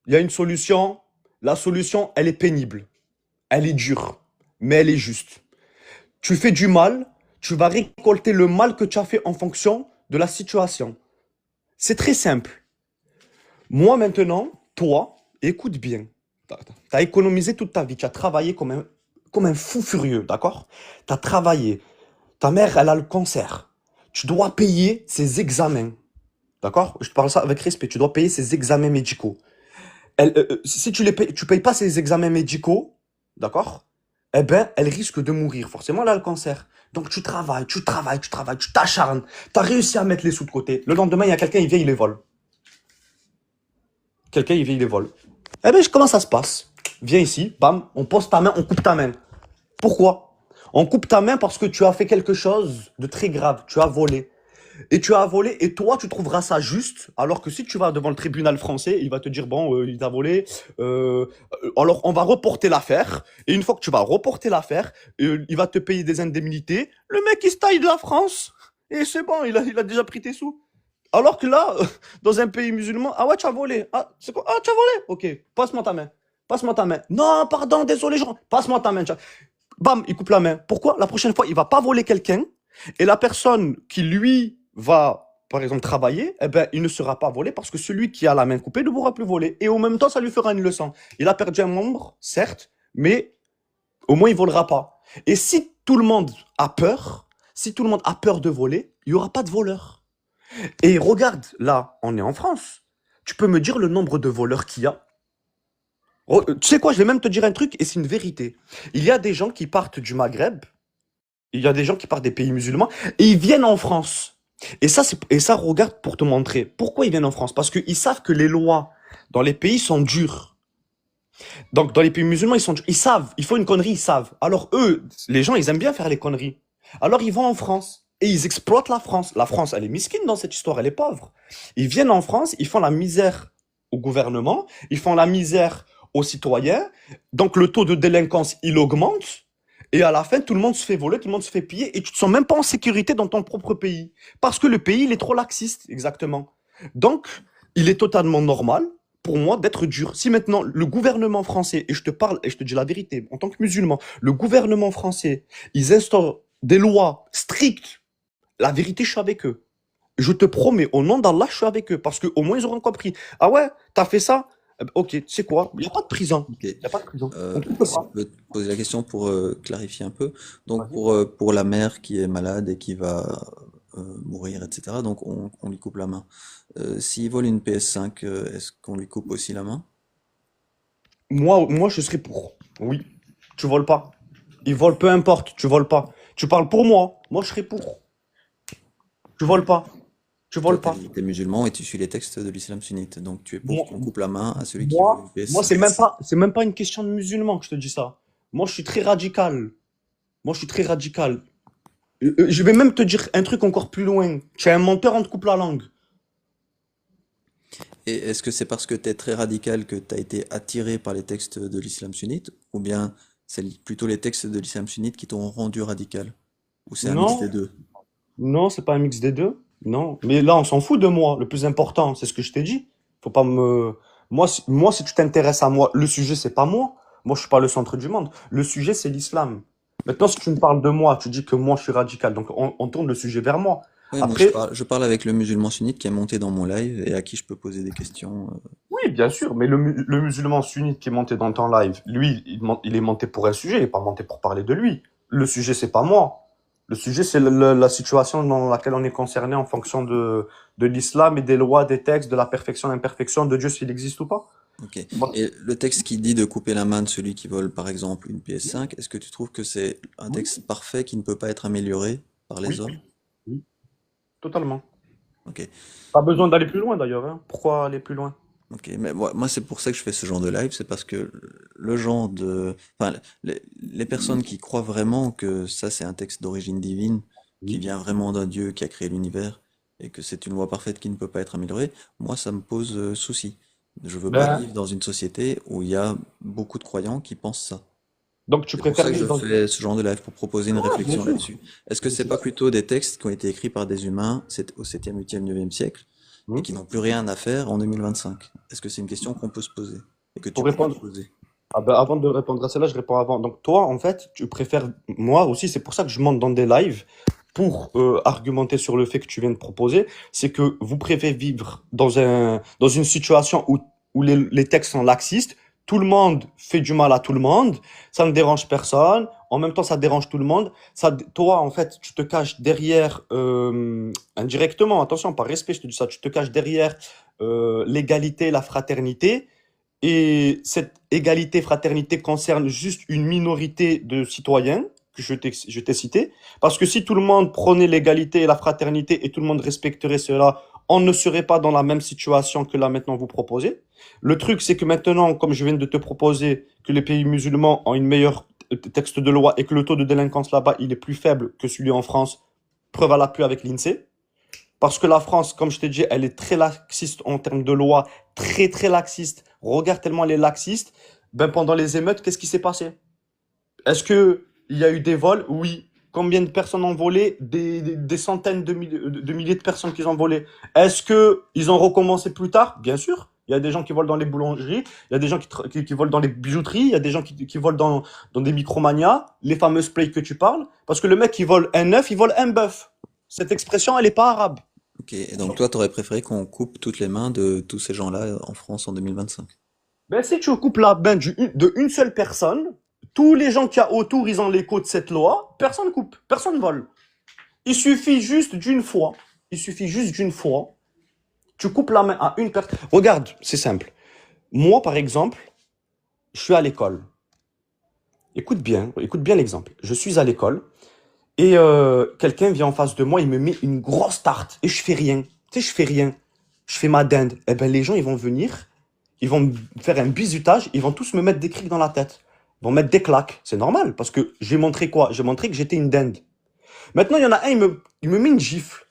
il y a une solution. La solution, elle est pénible. Elle est dure, mais elle est juste. Tu fais du mal, tu vas récolter le mal que tu as fait en fonction de la situation. C'est très simple. Moi maintenant, toi, écoute bien. Tu as économisé toute ta vie, tu as travaillé comme un fou furieux, d'accord? Tu as travaillé. Ta mère, elle a le cancer. Tu dois payer ses examens, d'accord? Je te parle ça avec respect. Tu dois payer ses examens médicaux. Si tu tu payes pas ses examens médicaux, d'accord? Eh ben, elle risque de mourir. Forcément, elle a le cancer. Donc, tu travailles, tu travailles, tu travailles, tu t'acharnes. Tu as réussi à mettre les sous de côté. Le lendemain, il y a quelqu'un, il vient, il les vole. Quelqu'un, il vient, il les vole. Eh ben, comment ça se passe? Viens ici, bam, on pose ta main, on coupe ta main. Pourquoi? On coupe ta main parce que tu as fait quelque chose de très grave. Tu as volé. Et tu as volé, et toi, tu trouveras ça juste, alors que si tu vas devant le tribunal français, il va te dire, bon, il t'a volé, alors on va reporter l'affaire, et une fois que tu vas reporter l'affaire, il va te payer des indemnités, le mec, il se taille de la France, et c'est bon, il a déjà pris tes sous. Alors que là, dans un pays musulman, ah ouais, tu as volé, ah, c'est quoi, ah, tu as volé, ok, passe-moi ta main, passe-moi ta main, non, pardon, désolé, passe-moi ta main, bam, il coupe la main. Pourquoi? La prochaine fois, il va pas voler quelqu'un, et la personne qui, lui, va, par exemple, travailler, eh ben, il ne sera pas volé parce que celui qui a la main coupée ne pourra plus voler. Et au même temps, ça lui fera une leçon. Il a perdu un membre, certes, mais au moins, il volera pas. Et si tout le monde a peur, si tout le monde a peur de voler, il y aura pas de voleurs. Et regarde, là, on est en France. Tu peux me dire le nombre de voleurs qu'il y a? Tu sais quoi, je vais même te dire un truc et c'est une vérité. Il y a des gens qui partent du Maghreb, il y a des gens qui partent des pays musulmans et ils viennent en France. Et ça, regarde pour te montrer. Pourquoi ils viennent en France? Parce qu'ils savent que les lois dans les pays sont dures. Donc, dans les pays musulmans, ils sont durs. Ils savent. Il faut une connerie, ils savent. Alors, eux, les gens, ils aiment bien faire les conneries. Alors, ils vont en France. Et ils exploitent la France. La France, elle est misquine dans cette histoire. Elle est pauvre. Ils viennent en France, ils font la misère au gouvernement. Ils font la misère aux citoyens. Donc, le taux de délinquance, il augmente. Et à la fin, tout le monde se fait voler, tout le monde se fait piller, et tu te sens même pas en sécurité dans ton propre pays. Parce que le pays, il est trop laxiste, exactement. Donc, il est totalement normal, pour moi, d'être dur. Si maintenant, le gouvernement français, et je te parle, et je te dis la vérité, en tant que musulman, le gouvernement français, ils instaurent des lois strictes, la vérité, je suis avec eux. Je te promets, au nom d'Allah, je suis avec eux, parce qu'au moins, ils auront compris. Ah ouais, t'as fait ça? Eh ben, ok, c'est quoi? Il n'y a pas de prison. Ok. Il n'y a pas de prison. On peut Si je pas. peux te poser la question pour clarifier un peu. Donc Vas-y. pour la mère qui est malade et qui va mourir, etc. Donc on lui coupe la main. S'il vole une PS5, est-ce qu'on lui coupe aussi la main? Moi, je serais pour. Oui. Tu voles pas. Ils volent, peu importe, tu voles pas. Tu parles pour moi. Moi, je serais pour. Tu voles pas. Tu Toi, voles pas. t'es musulman et tu suis les textes de l'islam sunnite. Donc tu es pour Moi, qu'on coupe la main à celui qui vole une moi, PS5. c'est même pas une question de musulman que je te dis ça. Moi, je suis très radical. Moi, je suis très radical. Je vais même te dire un truc encore plus loin. Tu es un menteur, on te coupe la langue. Et est-ce que c'est parce que tu es très radical que tu as été attiré par les textes de l'islam sunnite, ou bien c'est plutôt les textes de l'islam sunnite qui t'ont rendu radical? Ou c'est un mix des Non, deux? non, c'est pas un mix des deux. Non. Mais là, on s'en fout de moi. Le plus important, c'est ce que je t'ai dit. Faut pas me. Moi, si tu t'intéresses à moi, le sujet, c'est pas moi. Moi, je suis pas le centre du monde. Le sujet, c'est l'islam. Maintenant, si tu me parles de moi, tu dis que moi, je suis radical. Donc, on tourne le sujet vers moi. Oui, moi Après, je parle avec le musulman sunnite qui est monté dans mon live et à qui je peux poser des questions. oui, bien sûr, mais le musulman sunnite qui est monté dans ton live, lui, il est monté pour un sujet, il n'est pas monté pour parler de lui. Le sujet, c'est pas moi. Le sujet, c'est la situation dans laquelle on est concerné en fonction de l'islam et des lois, des textes, de la perfection, l'imperfection de Dieu, s'il existe ou pas. Ok. Bon. Et le texte qui dit de couper la main de celui qui vole, par exemple, une PS5, est-ce que tu trouves que c'est un Oui, texte parfait qui ne peut pas être amélioré par les oui, hommes? oui, totalement. Ok. Pas besoin d'aller plus loin d'ailleurs, hein. Pourquoi aller plus loin? Ok. Mais moi c'est pour ça que je fais ce genre de live, c'est parce que le genre de, enfin, les personnes qui croient vraiment que ça c'est un texte d'origine divine, qui Oui. vient vraiment d'un Dieu qui a créé l'univers, et que c'est une loi parfaite qui ne peut pas être améliorée, moi ça me pose souci. Je veux pas Ben, vivre dans une société où il y a beaucoup de croyants qui pensent ça. donc tu C'est pour préfères ça que je vivre dans... fais ce genre de live, pour proposer une Ah, bien réflexion sûr. là-dessus. Est-ce que Mais c'est c'est pas ça. plutôt des textes qui ont été écrits par des humains au 7e, 8e, 9e siècle et Hmm. qui n'ont plus rien à faire en 2025? Est-ce que c'est une question qu'on peut se poser et que tu Pour pourrais te répondre, poser? ah ben, avant de répondre à celle-là, je réponds avant. Donc toi, en fait, tu préfères, moi aussi, c'est pour ça que je monte dans des lives pour argumenter sur le fait que tu viens de proposer, c'est que vous préférez vivre dans une situation où les textes sont laxistes, tout le monde fait du mal à tout le monde, ça ne dérange personne, en même temps ça dérange tout le monde. Ça, toi, en fait, tu te caches derrière, indirectement, attention, par respect, je te dis ça, tu te caches derrière l'égalité, la fraternité, et cette égalité, fraternité concerne juste une minorité de citoyens que je t'ai cité. Parce que si tout le monde prenait l'égalité et la fraternité et tout le monde respecterait cela, on ne serait pas dans la même situation que là maintenant vous proposez. Le truc, c'est que maintenant, comme je viens de te proposer que les pays musulmans ont une meilleure texte de loi et que le taux de délinquance là-bas, il est plus faible que celui en France, preuve à l'appui avec l'INSEE. Parce que la France, comme je t'ai dit, elle est très laxiste en termes de loi, très très laxiste. Regarde tellement elle est laxiste. Ben pendant les émeutes, qu'est-ce qui s'est passé? Est-ce que il y a eu des vols? Oui. Combien de personnes ont volé? Des centaines de milliers de personnes qui ont volé. Est-ce que ils ont recommencé plus tard? Bien sûr. Il y a des gens qui volent dans les boulangeries, il y a des gens qui volent dans les bijouteries, il y a des gens qui volent dans des micromanias, les fameuses plays que tu parles. Parce que le mec qui vole un œuf, il vole un bœuf. Cette expression, elle n'est pas arabe. Ok. Et donc toi, t'aurais préféré qu'on coupe toutes les mains de tous ces gens-là en France en 2025? Ben, si tu coupes la main de une seule personne, tous les gens qui y a autour, ils ont l'écho de cette loi, personne coupe, personne vole. Il suffit juste d'une fois, il suffit juste d'une fois, tu coupes la main à une personne. Regarde, c'est simple. Moi, par exemple, je suis à l'école. Écoute bien l'exemple. Je suis à l'école et quelqu'un vient en face de moi, il me met une grosse tarte et je fais rien. Tu sais, je fais rien. Je fais ma dinde. Eh ben, les gens, ils vont venir, ils vont me faire un bizutage, ils vont tous me mettre des crics dans la tête. Ils vont mettre des claques. C'est normal, parce que j'ai montré quoi? J'ai montré que j'étais une dinde. Maintenant, il y en a un, il me met une gifle.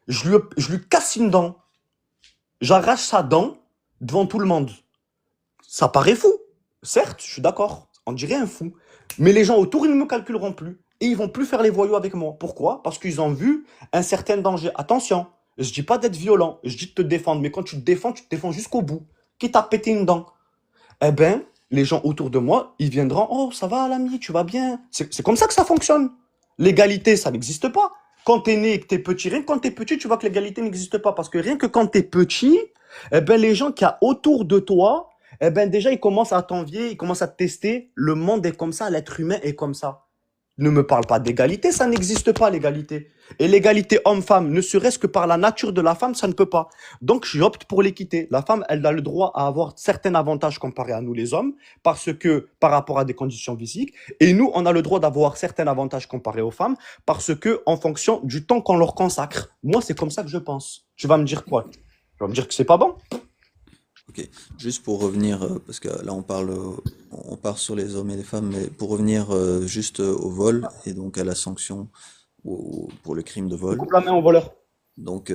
Je lui casse une dent. J'arrache sa dent devant tout le monde. Ça paraît fou. Certes, je suis d'accord. On dirait un fou. Mais les gens autour, ils ne me calculeront plus. Et ils vont plus faire les voyous avec moi. Pourquoi? Parce qu'ils ont vu un certain danger. Attention, je dis pas d'être violent. Je dis de te défendre. Mais quand tu te défends jusqu'au bout. Quitte à péter une dent. Eh ben, les gens autour de moi, ils viendront. Oh, ça va, l'ami, tu vas bien. C'est comme ça que ça fonctionne. L'égalité, ça n'existe pas. Quand t'es né et que t'es petit, rien que quand t'es petit, tu vois que l'égalité n'existe pas. Parce que rien que quand t'es petit, eh ben, les gens qui y a autour de toi, eh ben, déjà, ils commencent à t'envier, ils commencent à te tester. Le monde est comme ça, l'être humain est comme ça. Ne me parle pas d'égalité, ça n'existe pas l'égalité. Et l'égalité homme-femme, ne serait-ce que par la nature de la femme, ça ne peut pas. Donc j'opte pour l'équité. La femme, elle a le droit à avoir certains avantages comparés à nous les hommes, parce que par rapport à des conditions physiques, et nous, on a le droit d'avoir certains avantages comparés aux femmes, parce que en fonction du temps qu'on leur consacre. Moi, c'est comme ça que je pense. Tu vas me dire quoi? Tu vas me dire que c'est pas bon? Ok, juste pour revenir, parce que là on part sur les hommes et les femmes, mais pour revenir juste au vol et donc à la sanction pour le crime de Je vol. coupe la main au voleur. Donc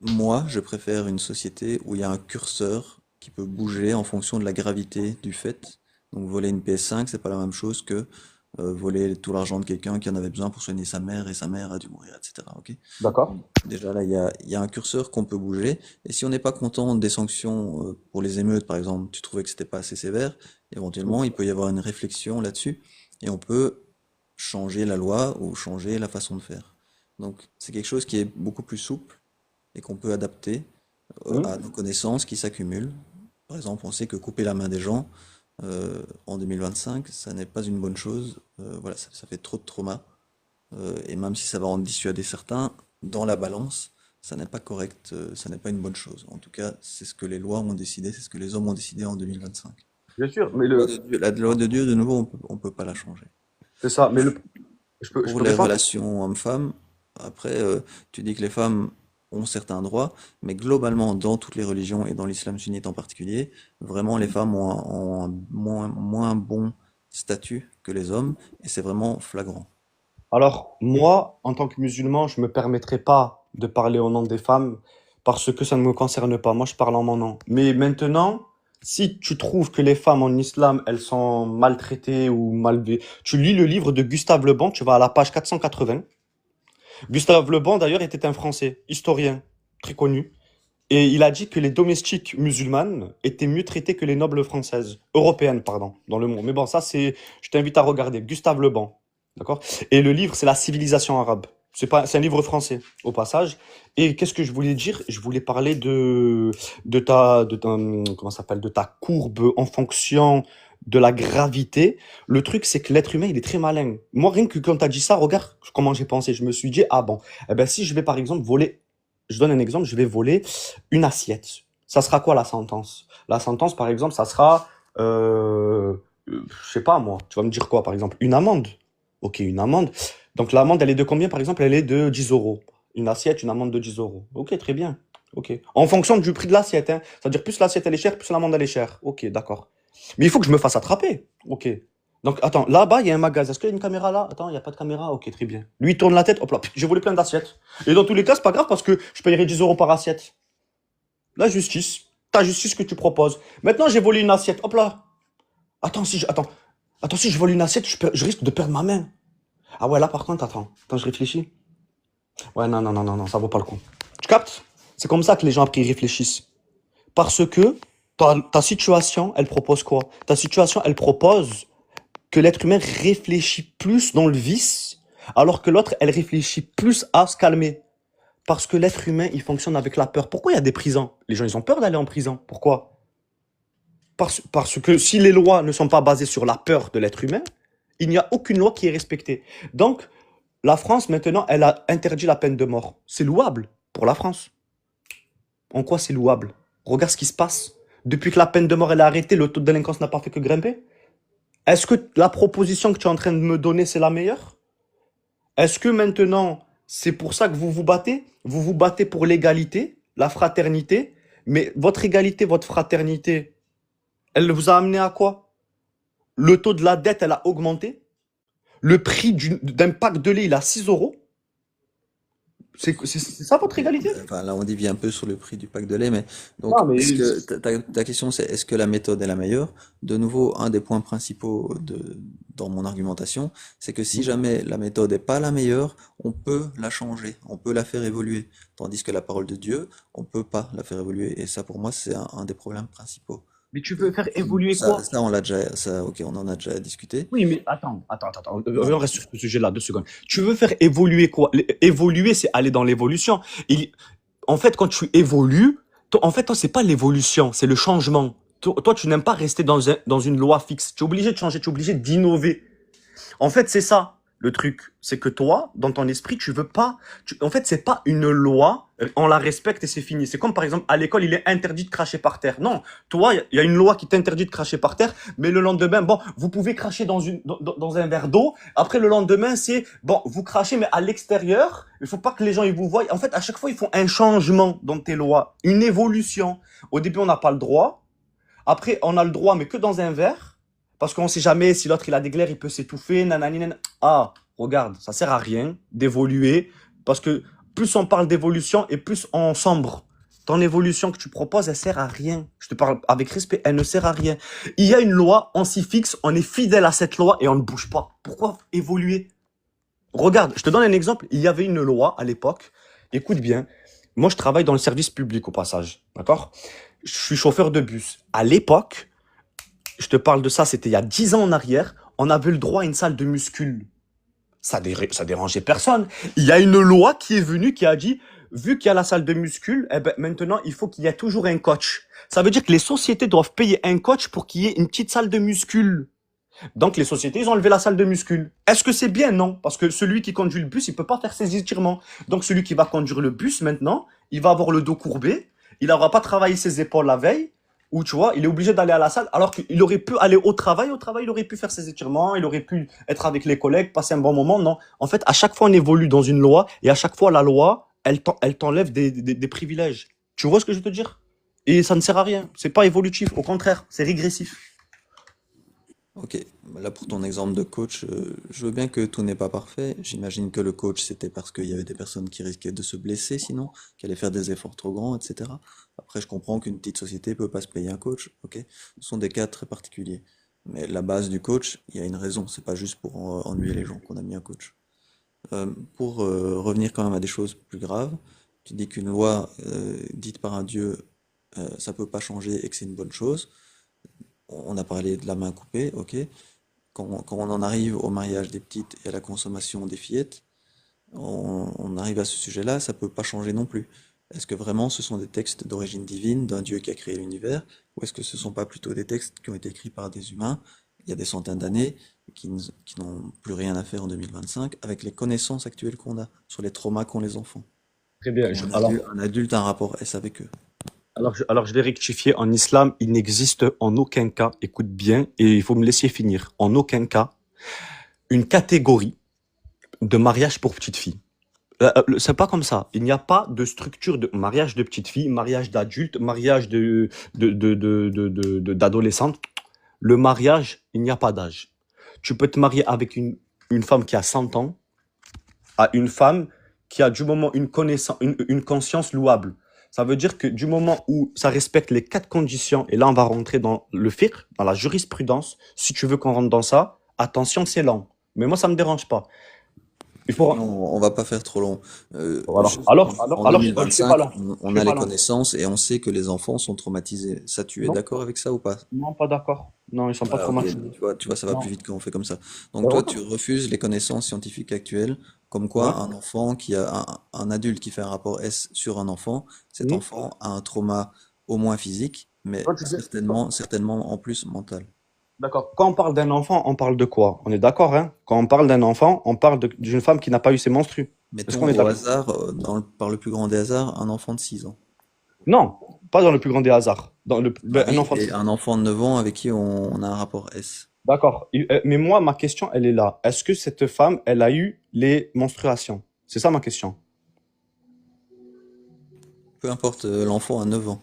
moi, je préfère une société où il y a un curseur qui peut bouger en fonction de la gravité du fait. Donc voler une PS5, c'est pas la même chose que voler tout l'argent de quelqu'un qui en avait besoin pour soigner sa mère et sa mère a dû mourir, etc. Ok? D'accord. Déjà là, il y a un curseur qu'on peut bouger. Et si on n'est pas content des sanctions pour les émeutes, par exemple, tu trouvais que c'était pas assez sévère, éventuellement, il peut y avoir une réflexion là-dessus et on peut changer la loi ou changer la façon de faire. Donc c'est quelque chose qui est beaucoup plus souple et qu'on peut adapter à nos connaissances qui s'accumulent. Par exemple, on sait que couper la main des gens en 2025, ça n'est pas une bonne chose. Voilà, ça fait trop de trauma et même si ça va en dissuader certains, dans la balance, ça n'est pas correct, ça n'est pas une bonne chose. En tout cas, c'est ce que les lois ont décidé, c'est ce que les hommes ont décidé en 2025. Bien sûr, mais La loi de Dieu, de nouveau, on peut pas la changer. c'est ça. Mais je Pour peux les répondre? relations hommes-femmes, après, tu dis que les femmes ont certains droits, mais globalement, dans toutes les religions et dans l'islam sunnite en particulier, vraiment, les femmes ont un moins bon statut que les hommes, et c'est vraiment flagrant. Alors, moi, en tant que musulman, je me permettrai pas de parler au nom des femmes parce que ça ne me concerne pas. Moi, je parle en mon nom. Mais maintenant, si tu trouves que les femmes en islam, elles sont maltraitées ou tu lis le livre de Gustave Le Bon, tu vas à la page 480. Gustave Le Bon, d'ailleurs, était un Français, historien, très connu. Et il a dit que les domestiques musulmanes étaient mieux traitées que les nobles françaises, européennes, pardon, dans le monde. Mais bon, ça, je t'invite à regarder. Gustave Le Bon. D'accord? Et le livre, c'est La civilisation arabe. C'est un livre français, au passage. Et qu'est-ce que je voulais dire? Je voulais parler comment ça s'appelle, de ta courbe en fonction de la gravité. Le truc, c'est que l'être humain, il est très malin. Moi, rien que quand t'as dit ça, regarde comment j'ai pensé. Je me suis dit, ah bon, eh ben, si je vais, par exemple, voler, je donne un exemple, je vais voler une assiette. Ça sera quoi la sentence? La sentence, par exemple, ça sera, je sais pas moi, tu vas me dire quoi, par exemple? Une amende. Ok, une amende. Donc l'amende, elle est de combien, par exemple? Elle est de 10 euros. Une assiette, une amende de 10 euros. Ok, très bien. Ok. En fonction du prix de l'assiette, hein. C'est-à-dire plus l'assiette elle est chère, plus l'amende elle est chère. Ok, d'accord. Mais il faut que je me fasse attraper. Ok. Donc attends, là-bas, il y a un magasin. Est-ce qu'il y a une caméra là? Attends, il n'y a pas de caméra. Ok, très bien. Lui, il tourne la tête. Hop là, j'ai volé plein d'assiettes. Et dans tous les cas, c'est pas grave parce que je payerai 10 euros par assiette. La justice. Ta justice que tu proposes. Maintenant, j'ai volé une assiette. Hop là. Attends, si je vole une assiette, je risque de perdre ma main. Ah ouais, là par contre, attends, je réfléchis. Ouais, non, non, non, non, non, ça vaut pas le coup. Tu captes? C'est comme ça que les gens après ils réfléchissent. Parce que ta situation, elle propose quoi? Ta situation, elle propose que l'être humain réfléchit plus dans le vice, alors que l'autre, elle réfléchit plus à se calmer. Parce que l'être humain, il fonctionne avec la peur. Pourquoi il y a des prisons? Les gens, ils ont peur d'aller en prison. Pourquoi? Parce que si les lois ne sont pas basées sur la peur de l'être humain, il n'y a aucune loi qui est respectée. Donc, la France, maintenant, elle a interdit la peine de mort. C'est louable pour la France. En quoi c'est louable? Regarde ce qui se passe. Depuis que la peine de mort elle est arrêtée, le taux de délinquance n'a pas fait que grimper. Est-ce que la proposition que tu es en train de me donner, c'est la meilleure? Est-ce que maintenant, c'est pour ça que vous vous battez? Vous vous battez pour l'égalité, la fraternité, mais votre égalité, votre fraternité, elle vous a amené à quoi? Le taux de la dette, elle a augmenté. Le prix d'un pack de lait, il a 6 euros. C'est ça votre égalité? Enfin, là, on divise un peu sur le prix du pack de lait, mais donc, Non, mais est-ce que ta question, c'est est-ce que la méthode est la meilleure? De nouveau, un des points principaux dans mon argumentation, c'est que si jamais la méthode n'est pas la meilleure, on peut la changer, on peut la faire évoluer. Tandis que la parole de Dieu, on peut pas la faire évoluer. Et ça, pour moi, c'est un des problèmes principaux. mais tu veux faire évoluer quoi? On l'a déjà, ok, on en a déjà discuté. Oui, mais attends. On reste sur ce sujet-là, 2 secondes. Tu veux faire évoluer quoi? Évoluer, c'est aller dans l'évolution. En fait, quand tu évolues, en fait, toi, c'est pas l'évolution, c'est le changement. Toi, tu n'aimes pas rester dans une loi fixe. Tu es obligé de changer, tu es obligé d'innover. En fait, c'est ça le truc. C'est que toi, dans ton esprit, tu veux pas. En fait, c'est pas une loi. On la respecte et c'est fini. C'est comme par exemple à l'école, il est interdit de cracher par terre. Non, toi, il y a une loi qui t'interdit de cracher par terre, mais le lendemain, bon, vous pouvez cracher dans un verre d'eau. Après, le lendemain, c'est bon, vous crachez, mais à l'extérieur. Il faut pas que les gens ils vous voient. En fait, à chaque fois, ils font un changement dans tes lois, une évolution. Au début, on n'a pas le droit. Après, on a le droit, mais que dans un verre. Parce qu'on sait jamais si l'autre il a des glaires, il peut s'étouffer, nanani, nanana. Ah, regarde, ça sert à rien d'évoluer. Parce que plus on parle d'évolution et plus on sombre. Ton évolution que tu proposes, elle sert à rien. Je te parle avec respect, elle ne sert à rien. Il y a une loi, on s'y fixe, on est fidèle à cette loi et on ne bouge pas. Pourquoi évoluer? Regarde, je te donne un exemple. Il y avait une loi à l'époque. Écoute bien. Moi, je travaille dans le service public au passage. D'accord? Je suis chauffeur de bus. À l'époque, je te parle de ça, c'était il y a 10 ans en arrière, on avait le droit à une salle de muscule. Ça dérangeait personne. Il y a une loi qui est venue, qui a dit, vu qu'il y a la salle de muscule, eh ben, maintenant, il faut qu'il y ait toujours un coach. Ça veut dire que les sociétés doivent payer un coach pour qu'il y ait une petite salle de muscule. Donc, les sociétés, ils ont enlevé la salle de muscule. Est-ce que c'est bien? Non. Parce que celui qui conduit le bus, il peut pas faire ses étirements. Donc, celui qui va conduire le bus maintenant, il va avoir le dos courbé. Il n'aura pas travaillé ses épaules la veille. Ou tu vois, il est obligé d'aller à la salle. Alors qu'il aurait pu aller au travail. Au travail, il aurait pu faire ses étirements. Il aurait pu être avec les collègues, passer un bon moment. Non. En fait, à chaque fois, on évolue dans une loi. Et à chaque fois, la loi, elle t'enlève des privilèges. Tu vois ce que je veux te dire? Et ça ne sert à rien. C'est pas évolutif. Au contraire, c'est régressif. Ok, là pour ton exemple de coach, je veux bien que tout n'est pas parfait. J'imagine que le coach, c'était parce qu'il y avait des personnes qui risquaient de se blesser sinon, qui allaient faire des efforts trop grands, etc. Après, je comprends qu'une petite société peut pas se payer un coach, ok? Ce sont des cas très particuliers. Mais la base du coach, il y a une raison, c'est pas juste pour ennuyer les gens qu'on a mis un coach. Pour revenir quand même à des choses plus graves, tu dis qu'une loi dite par un dieu, ça peut pas changer et que c'est une bonne chose. On a parlé de la main coupée, ok. Quand on en arrive au mariage des petites et à la consommation des fillettes, on arrive à ce sujet-là, ça peut pas changer non plus. Est-ce que vraiment ce sont des textes d'origine divine, d'un Dieu qui a créé l'univers, ou est-ce que ce sont pas plutôt des textes qui ont été écrits par des humains il y a des centaines d'années, qui n'ont plus rien à faire en 2025, avec les connaissances actuelles qu'on a sur les traumas qu'ont les enfants? Très bien. Ou Alors, un adulte a un rapport S avec eux. alors, je vais rectifier. En islam, il n'existe en aucun cas, écoute bien, et il faut me laisser finir, en aucun cas, une catégorie de mariage pour petite fille. C'est pas comme ça. Il n'y a pas de structure de mariage de petite fille, mariage d'adulte, mariage d'adolescente. Le mariage, il n'y a pas d'âge. Tu peux te marier avec une femme qui a 100 ans à une femme qui a du moment une connaissance, une conscience louable. Ça veut dire que du moment où ça respecte les 4 conditions, et là on va rentrer dans le fiqh, dans la jurisprudence, si tu veux qu'on rentre dans ça, attention, c'est lent. Mais moi, ça me dérange pas. Il faut. Non, on va pas faire trop long. Voilà. En Je fais pas 2025, lent. Je on fais a pas les lent. connaissances et on sait que les enfants sont traumatisés. Ça, tu es Non, d'accord avec ça ou pas? non, pas d'accord. Non, ils sont pas Voilà, ok. traumatisés. Ça va plus Non. vite quand on fait comme ça. Donc Ben toi, tu voilà. refuses les connaissances scientifiques actuelles, comme Ouais. quoi un enfant qui a un adulte qui fait un rapport S sur un enfant, cet Mhm. enfant a un trauma au moins physique, mais Toi, tu dis- certainement en plus mental. D'accord. Quand on parle d'un enfant, on parle de quoi? On est d'accord, hein? Quand on parle d'un enfant, on parle d'une femme qui n'a pas eu ses menstrues. Est-ce qu'on Mettons est au d'accord? hasard, par le plus grand des hasards, un enfant de 6 ans. Non, pas dans le plus grand des hasards. Un Marie enfant. et un enfant de 9 ans avec qui on a un rapport S. D'accord. Mais moi, ma question, elle est là. Est-ce que cette femme, elle a eu les menstruations? C'est ça ma question. Peu importe, l'enfant a 9 ans.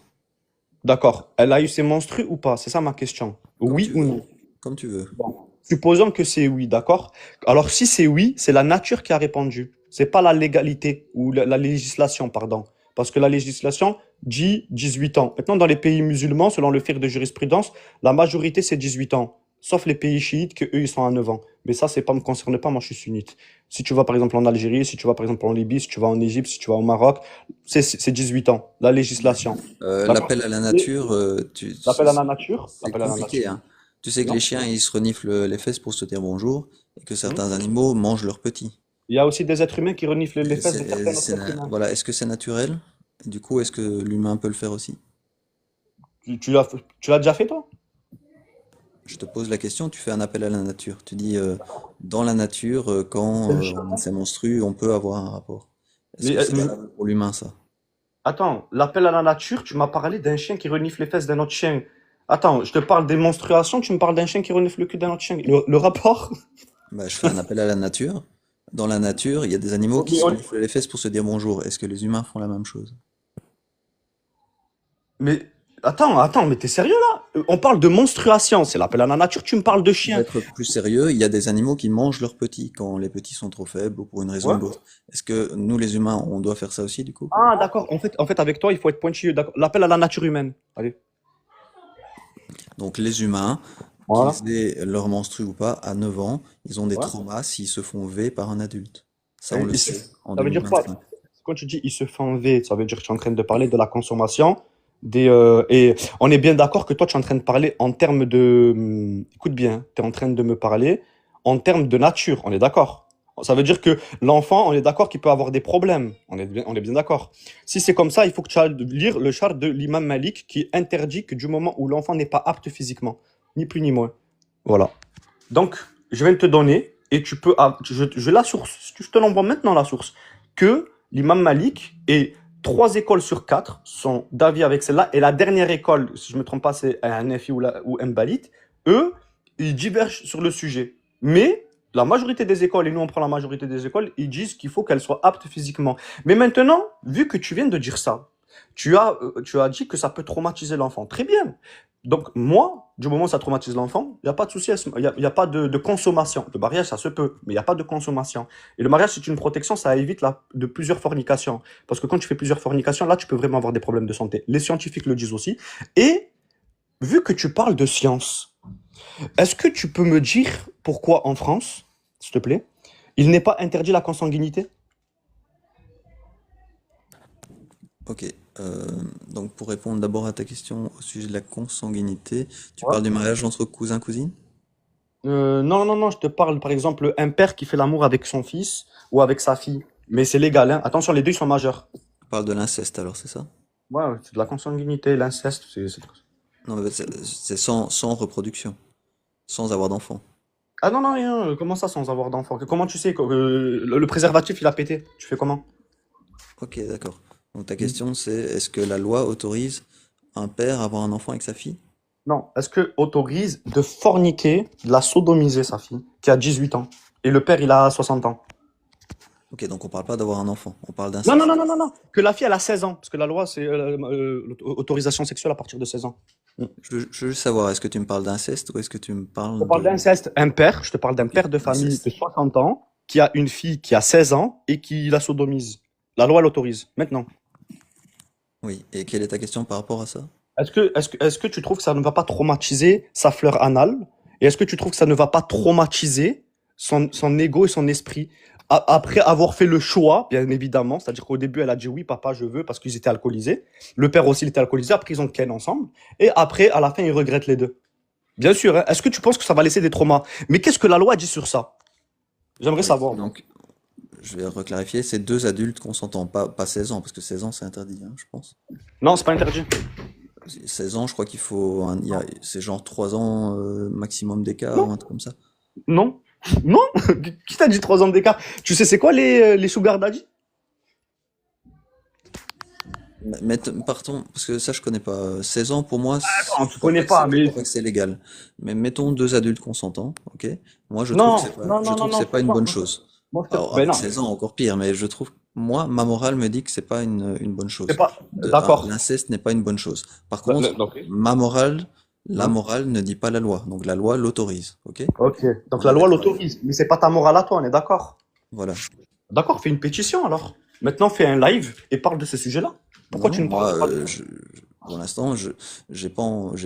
D'accord. Elle a eu ses menstrues ou pas? C'est ça ma question. Comme Oui tu ou veux. non? Comme tu veux. Bon. Supposons que c'est oui, d'accord? Alors, si c'est oui, c'est la nature qui a répandu. C'est pas la légalité ou la législation, pardon. Parce que la législation dit 18 ans. Maintenant, dans les pays musulmans, selon le fiqh de jurisprudence, la majorité, c'est 18 ans. Sauf les pays chiites, que eux, ils sont à 9 ans. Mais ça, c'est pas me concerne pas, moi, je suis sunnite. Si tu vas, par exemple, en Algérie, si tu vas, par exemple, en Libye, si tu vas en Égypte, si tu vas au Maroc, c'est 18 ans, la législation. D'accord? L'appel à la Et nature, l'appel à la nature, c'est l'appel à la compliqué, nature. hein. Tu sais que Non? les chiens, ils se reniflent les fesses pour se dire bonjour, et que Hmm. certains animaux mangent leurs petits. Il y a aussi des êtres humains qui reniflent les fesses de certains autres êtres humains. Voilà, est-ce que c'est naturel? Et du coup, est-ce que l'humain peut le faire aussi? Tu l'as déjà fait, toi? Je te pose la question, tu fais un appel à la nature. Tu dis, dans la nature, C'est quand le chien. on s'est menstru, on peut avoir un rapport. Est-ce Mais, que c'est valable pour l'humain, ça? attends, l'appel à la nature, tu m'as parlé d'un chien qui renifle les fesses d'un autre chien. Attends, je te parle des menstruations, tu me parles d'un chien qui renifle le cul d'un autre chien. Le rapport? Bah, je fais un appel à la nature. Dans la nature, il y a des animaux qui Mais, se reniflent les fesses pour se dire bonjour. Est-ce que les humains font la même chose? mais attends, mais t'es sérieux là? On parle de menstruation, c'est l'appel à la nature, tu me parles de Pour chien. être plus sérieux, il y a des animaux qui mangent leurs petits quand les petits sont trop faibles ou pour une raison Ouais. ou l'autre. Est-ce que nous, les humains, on doit faire ça aussi, du coup? Ah, d'accord. En fait, avec toi, il faut être pointilleux. D'accord. L'appel à la nature humaine. Allez. Donc les humains, Voilà. qu'ils aient leur menstru ou pas, à 9 ans, ils ont des Ouais. traumas s'ils se font V par un adulte. Ça, on Et le ça sait en ça veut dire quoi? 2025. Quand tu dis ils se font V, ça veut dire que tu es en train de parler de la consommation. Et on est bien d'accord que toi, tu es en train de parler en termes de. Écoute bien, tu es en train de me parler en termes de nature. On est d'accord. Ça veut dire que l'enfant, on est d'accord qu'il peut avoir des problèmes. On est bien d'accord. Si c'est comme ça, il faut que tu ailles lire le char de l'imam Malik qui interdit que du moment où l'enfant n'est pas apte physiquement, ni plus ni moins. Voilà. Donc, je viens de te donner, et tu peux, je la source, je te l'envoie maintenant la source, que l'imam Malik et 3 écoles sur 4 sont d'avis avec celle-là, et la dernière école, si je me trompe pas, c'est un Hanafi ou un Mbalite, eux, ils divergent sur le sujet. Mais la majorité des écoles, et nous on prend la majorité des écoles, ils disent qu'il faut qu'elles soient aptes physiquement. Mais maintenant, vu que tu viens de dire ça, tu as dit que ça peut traumatiser l'enfant. Très bien. Donc, moi, du moment où ça traumatise l'enfant, il n'y a pas de souci, y a pas de consommation. Le mariage, ça se peut, mais il n'y a pas de consommation. Et le mariage, c'est une protection, ça évite de plusieurs fornications. Parce que quand tu fais plusieurs fornications, là, tu peux vraiment avoir des problèmes de santé. Les scientifiques le disent aussi. Et vu que tu parles de science, est-ce que tu peux me dire pourquoi en France, s'il te plaît, il n'est pas interdit la consanguinité? Ok. euh, donc pour répondre d'abord à ta question au sujet de la consanguinité, tu Ouais. parles du mariage entre cousins-cousines? Non, non, non, je te parle par exemple un père qui fait l'amour avec son fils ou avec sa fille. Mais c'est légal, hein. Attention, les deux ils sont majeurs. Tu parles de l'inceste alors, c'est ça? Ouais, c'est de la consanguinité, l'inceste, Non, mais c'est sans reproduction, sans avoir d'enfant. Ah non, non, rien. Comment ça sans avoir d'enfant? Comment tu sais que le préservatif il a pété? Tu fais comment? Ok, d'accord. Donc ta question c'est est-ce que la loi autorise un père à avoir un enfant avec sa fille? Non. Est-ce que autorise de forniquer, de la sodomiser sa fille, qui a 18 ans, et le père il a 60 ans? Ok, donc on parle pas d'avoir un enfant, on parle Non, non, d'inceste. non, non, non, non. Que la fille elle a 16 ans, parce que la loi c'est l'autorisation sexuelle à partir de 16 ans. Mm. Je veux juste savoir, est-ce que tu me parles d'inceste ou est-ce que tu me Je te parles parle de... d'inceste. Un père, je te parle d'un Ok, père de famille de inceste. 60 ans qui a une fille qui a 16 ans et qui la sodomise. La loi l'autorise. Maintenant, Oui, et quelle est ta question par rapport à ça? est-ce que tu trouves que ça ne va pas traumatiser sa fleur anale? Et est-ce que tu trouves que ça ne va pas traumatiser son ego et son esprit? Après avoir fait le choix, bien évidemment, c'est-à-dire qu'au début, elle a dit oui, papa, je veux, parce qu'ils étaient alcoolisés. Le père aussi, il était alcoolisé. Après, ils ont ken ensemble. Et après, à la fin, ils regrettent les deux. Bien sûr, hein. Est-ce que tu penses que ça va laisser des traumas? Mais qu'est-ce que la loi dit sur ça? J'aimerais Oui, savoir, moi. donc je vais reclarifier, c'est deux adultes consentants, pas 16 ans, parce que 16 ans c'est interdit, hein, je pense. Non, c'est pas interdit. 16 ans, je crois qu'il faut, c'est genre 3 ans maximum d'écart Non, ou un truc comme ça. non, non. Qui t'a dit 3 ans d'écart? Tu sais, c'est quoi les sugar daddy? Partons, parce que ça je connais pas. 16 ans pour moi, Attends, tu connais pas, je mais crois pas que c'est légal. Mais mettons deux adultes consentants, ok? Moi je trouve non, que c'est pas, non, je non, non, trouve que non, c'est je pas te une crois. bonne chose. Alors Ben avec non, 16 ans encore pire, mais je trouve, moi ma morale me dit que c'est pas une bonne c'est chose. pas. D'accord. L'inceste n'est pas une bonne chose. Par contre, Ok. ma morale, la Hein? morale ne dit pas la loi. Donc la loi l'autorise, ok? Ok. Donc On la est loi d'accord avec. l'autorise, mais c'est pas ta morale à toi, on est d'accord? Voilà. D'accord, fais une pétition alors. Maintenant, fais un live et parle de ce sujet-là. Pourquoi Non, tu ne moi, parles pas? pour l'instant, j'ai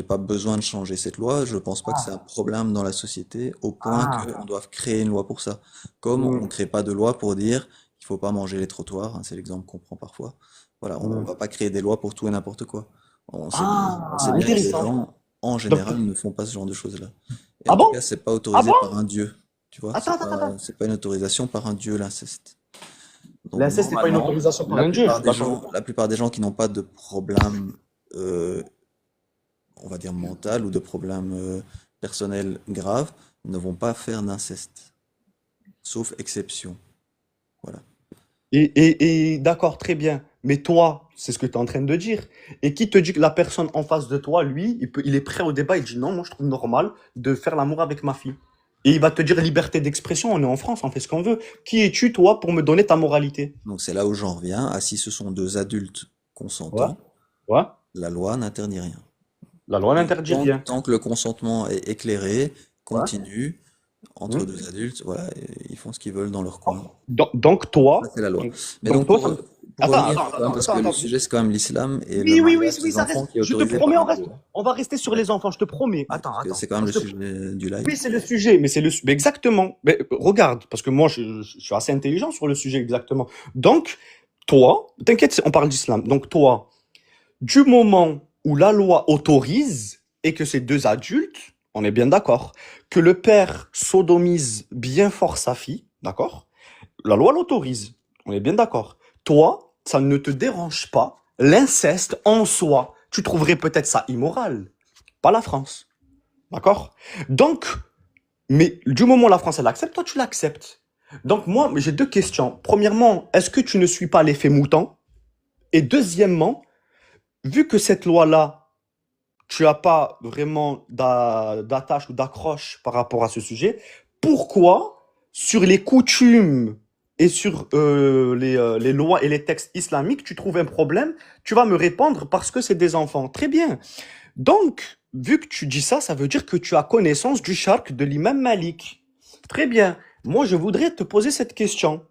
pas besoin de changer cette loi. Je pense pas que c'est un problème dans la société au point qu'on Ah. doive créer une loi pour ça. Comme on ne Hmm, crée pas de loi pour dire qu'il faut pas manger les trottoirs, hein, c'est l'exemple qu'on prend parfois. Voilà, on hmm. va pas créer des lois pour tout et n'importe quoi. On sait Ah, bien que les intéressant. gens, en Donc, général, ne font pas ce genre de choses-là. Et ah en tout bon? cas, c'est pas Ah autorisé par bon? un dieu. Tu vois, Attends, attends, attends. c'est pas une autorisation par un dieu, l'inceste. Donc L'inceste n'est pas une normalement, autorisation par un dieu, je suis d'accord avec toi. la plupart des gens qui n'ont pas de problème, euh, on va dire mental ou de problème personnel grave, ne vont pas faire d'inceste, sauf exception. Voilà. Et d'accord, très bien. Mais toi, c'est ce que tu es en train de dire. Et qui te dit que la personne en face de toi, lui, il est prêt au débat, il dit non, moi je trouve normal de faire l'amour avec ma fille. Et il va te dire liberté d'expression, on est en France, on fait ce qu'on veut. Qui es-tu, toi, pour me donner ta moralité? Donc c'est là où j'en reviens à si ce sont deux adultes Ouais, consentants, ouais. la loi n'interdit rien. La loi n'interdit rien. Tant que le consentement est éclairé, Ouais. continu, entre Hmm. deux adultes, voilà, et ils font ce qu'ils veulent dans leur coin. Donc, Ça, toi, c'est la loi. donc, Mais donc, toi, ça pour Attends, revenir, attends, quand même, attends, parce attends, que le attends. sujet, c'est quand même l'islam et le Oui, oui, oui, mariage oui, des ça enfants reste. qui est Je te autorisé promets, par un dieu. on va rester sur les enfants, je te promets. Ouais, Attends, parce que attends. c'est quand même le sujet du live. Oui, c'est le sujet, mais mais exactement. Mais regarde, parce que moi, je suis assez intelligent sur le sujet, exactement. Donc, toi, t'inquiète, on parle d'islam. Donc, toi, du moment où la loi autorise et que c'est deux adultes, on est bien d'accord, que le père sodomise bien fort sa fille, d'accord? La loi l'autorise, on est bien d'accord. Toi, ça ne te dérange pas l'inceste en soi. Tu trouverais peut-être ça immoral, pas la France, d'accord? Donc, Mais du moment où la France, elle accepte, toi, tu l'acceptes. Donc, moi, j'ai deux questions. Premièrement, est-ce que tu ne suis pas l'effet mouton? Et deuxièmement, vu que cette loi-là, tu n'as pas vraiment d'attache ou d'accroche par rapport à ce sujet, pourquoi, sur les coutumes et sur les lois et les textes islamiques, tu trouves un problème? Tu vas me répondre parce que c'est des enfants. Très bien. Donc, vu que tu dis ça, ça veut dire que tu as connaissance du charq de l'imam Malik. Très bien. Moi, je voudrais te poser cette question.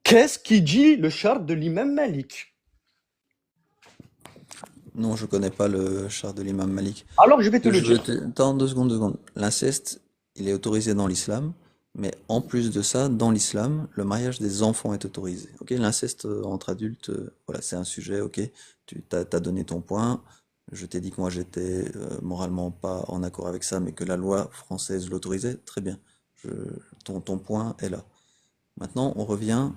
Qu'est-ce qui dit le charq de l'imam Malik? Non, je connais pas le char de l'imam Malik. Alors, je vais te le Je veux dire. te... Attends, 2 secondes, 2 secondes. L'inceste, il est autorisé dans l'islam, mais en plus de ça, dans l'islam, le mariage des enfants est autorisé. Ok, l'inceste entre adultes, voilà, c'est un sujet, ok. T'as donné ton point. Je t'ai dit que moi j'étais moralement pas en accord avec ça, mais que la loi française l'autorisait. Très bien. Je... ton point est là. Maintenant, on revient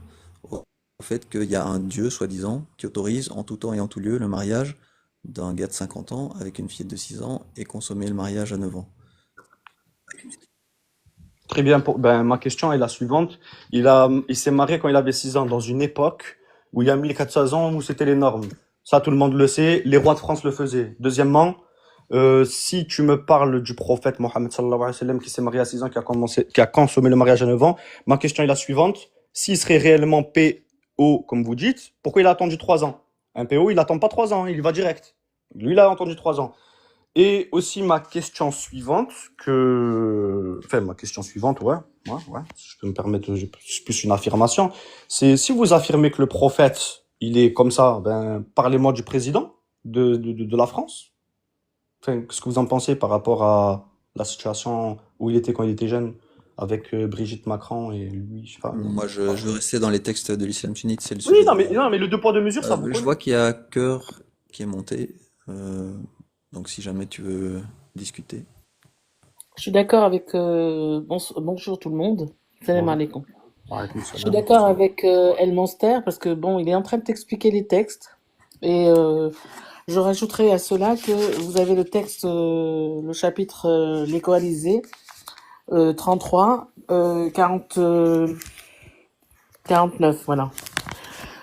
au fait qu'il y a un Dieu, soi-disant, qui autorise en tout temps et en tout lieu le mariage d'un gars de 50 ans avec une fille de 6 ans et consommer le mariage à 9 ans. Très bien. Ma question est la suivante. Il s'est marié quand il avait 6 ans, dans une époque où il y a 1400 ans où c'était les normes. Ça, tout le monde le sait. Les rois de France le faisaient. Deuxièmement, si tu me parles du prophète Mohammed sallallahu alayhi wa sallam qui s'est marié à 6 ans, qui a consommé le mariage à 9 ans, ma question est la suivante. S'il serait réellement PO, comme vous dites, pourquoi il a attendu 3 ans? Un PO, il n'attend pas 3 ans, il y va direct. Lui, il a attendu 3 ans. Et aussi ma question suivante, ma question suivante, ouais, si je peux me permettre, c'est plus une affirmation. C'est si vous affirmez que le prophète, il est comme ça, ben, parlez-moi du président de la France. Enfin, qu'est-ce que vous en pensez par rapport à la situation où il était quand il était jeune, avec Brigitte Macron et lui, je sais pas. Moi, je veux rester dans les textes de l'islam sunnite, c'est le Oui, sujet de... non, mais le deux poids, deux mesures, ça vous Je connaît. vois qu'il y a Cœur qui est monté, euh, donc si jamais tu veux discuter. Je suis d'accord avec bonjour tout le monde. Salam Bonjour. alaikum. Alaykoum Je suis salam. d'accord avec El Monster parce que bon, il est en train de t'expliquer les textes et je rajouterai à cela que vous avez le texte, le chapitre les coalisés 33, 40, 49, voilà.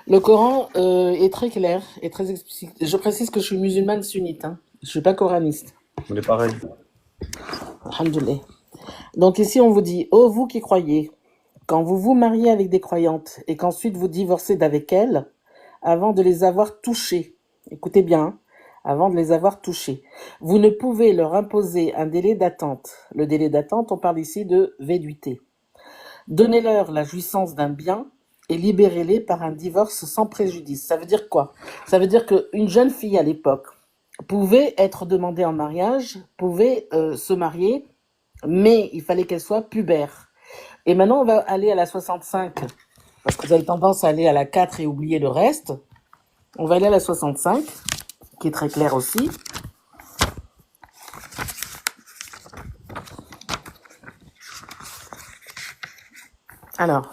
Le Coran est très clair et très explicite. Je précise que je suis musulmane sunnite, hein. Je suis pas coraniste. On est pareil. Alhamdoulilah. Donc ici on vous dit, ô vous qui croyez, quand vous vous mariez avec des croyantes et qu'ensuite vous divorcez d'avec elles, avant de les avoir touchées, écoutez bien, hein, avant de les avoir touchées, vous ne pouvez leur imposer un délai d'attente. Le délai d'attente, on parle ici de véduité. Donnez-leur la jouissance d'un bien et libérez-les par un divorce sans préjudice. Ça veut dire quoi? Ça veut dire qu'une jeune fille à l'époque pouvait être demandée en mariage, pouvait se marier, mais il fallait qu'elle soit pubère. Et maintenant, on va aller à la 65, parce que vous avez tendance à aller à la 4 et oublier le reste. On va aller à la 65, qui est très claire aussi. Alors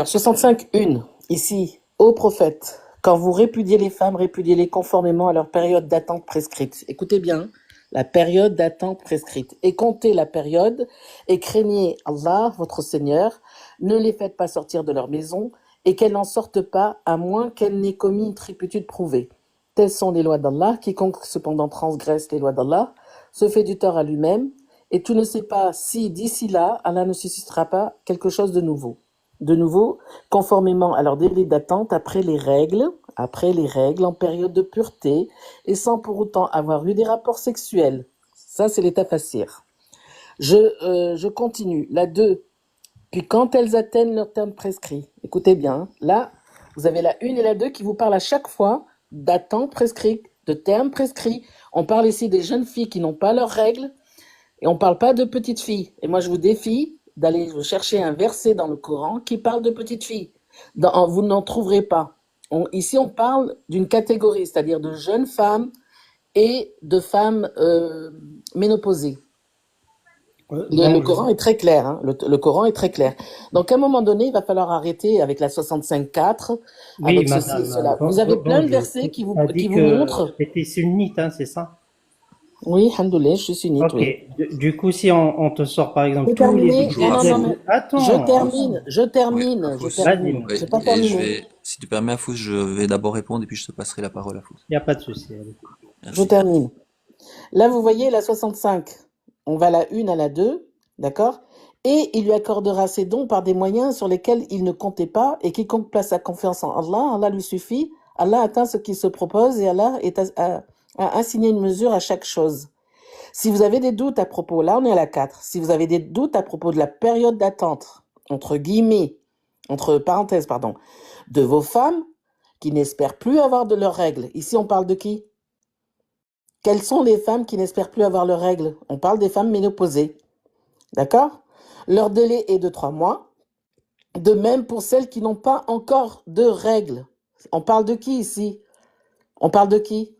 65, 1. Ici, ô prophète, quand vous répudiez les femmes, répudiez-les conformément à leur période d'attente prescrite. Écoutez bien, la période d'attente prescrite. Et comptez la période et craignez Allah, votre Seigneur. Ne les faites pas sortir de leur maison et qu'elles n'en sortent pas à moins qu'elles n'aient commis une tripitude prouvée. Telles sont les lois d'Allah. Quiconque cependant transgresse les lois d'Allah se fait du tort à lui-même et tu ne sais pas si d'ici là, Allah ne suscitera pas quelque chose de nouveau. De nouveau, conformément à leur délai d'attente après les règles, en période de pureté, et sans pour autant avoir eu des rapports sexuels. Ça, c'est l'état fassir. Je continue. La 2. Puis quand elles atteignent leur terme prescrit, écoutez bien, hein, là, vous avez la 1 et la 2 qui vous parlent à chaque fois d'attente prescrite, de terme prescrit. On parle ici des jeunes filles qui n'ont pas leurs règles, et on ne parle pas de petites filles. Et moi, je vous défie d'aller chercher un verset dans le Coran qui parle de petites filles. Vous n'en trouverez pas. Ici, on parle d'une catégorie, c'est-à-dire de jeunes femmes et de femmes ménopausées. Le Coran est très clair. Hein, le Coran est très clair. Donc, à un moment donné, il va falloir arrêter avec la 65.4, Oui, avec ceci et madame, cela. Vous avez plein de bonjour. versets qui vous Tu as dit montrent. que tu étais sunnite, hein, c'est ça? Oui, alhamdoulilah, je suis sunnite, Ok. oui. Du coup, si on te sort par exemple J'ai tous les terminé. Toujours Non, non, à non, faux. mais je Attends, termine, je Oui, termine, je Afous. vas-y, termine. mon J'ai Oui, frère. pas et je terminé. vais, si tu permets, Afous, je vais d'abord répondre et puis je te passerai la parole, Afous. Il n'y a pas de souci. Allez. Je Merci. termine. Là, vous voyez, la 65, on va à la 1 à la 2, d'accord? Et il lui accordera ses dons par des moyens sur lesquels il ne comptait pas, et quiconque place sa confiance en Allah, Allah lui suffit, Allah atteint ce qu'il se propose, et Allah a assigné une mesure à chaque chose. Si vous avez des doutes à propos, là on est à la 4, si vous avez des doutes à propos de la période d'attente, entre guillemets, entre parenthèses, pardon, de vos femmes qui n'espèrent plus avoir de leurs règles, ici on parle de qui? Quelles sont les femmes qui n'espèrent plus avoir leurs règles? On parle des femmes ménopausées. D'accord? Leur délai est de 3 mois. De même pour celles qui n'ont pas encore de règles. On parle de qui ici? On parle de qui?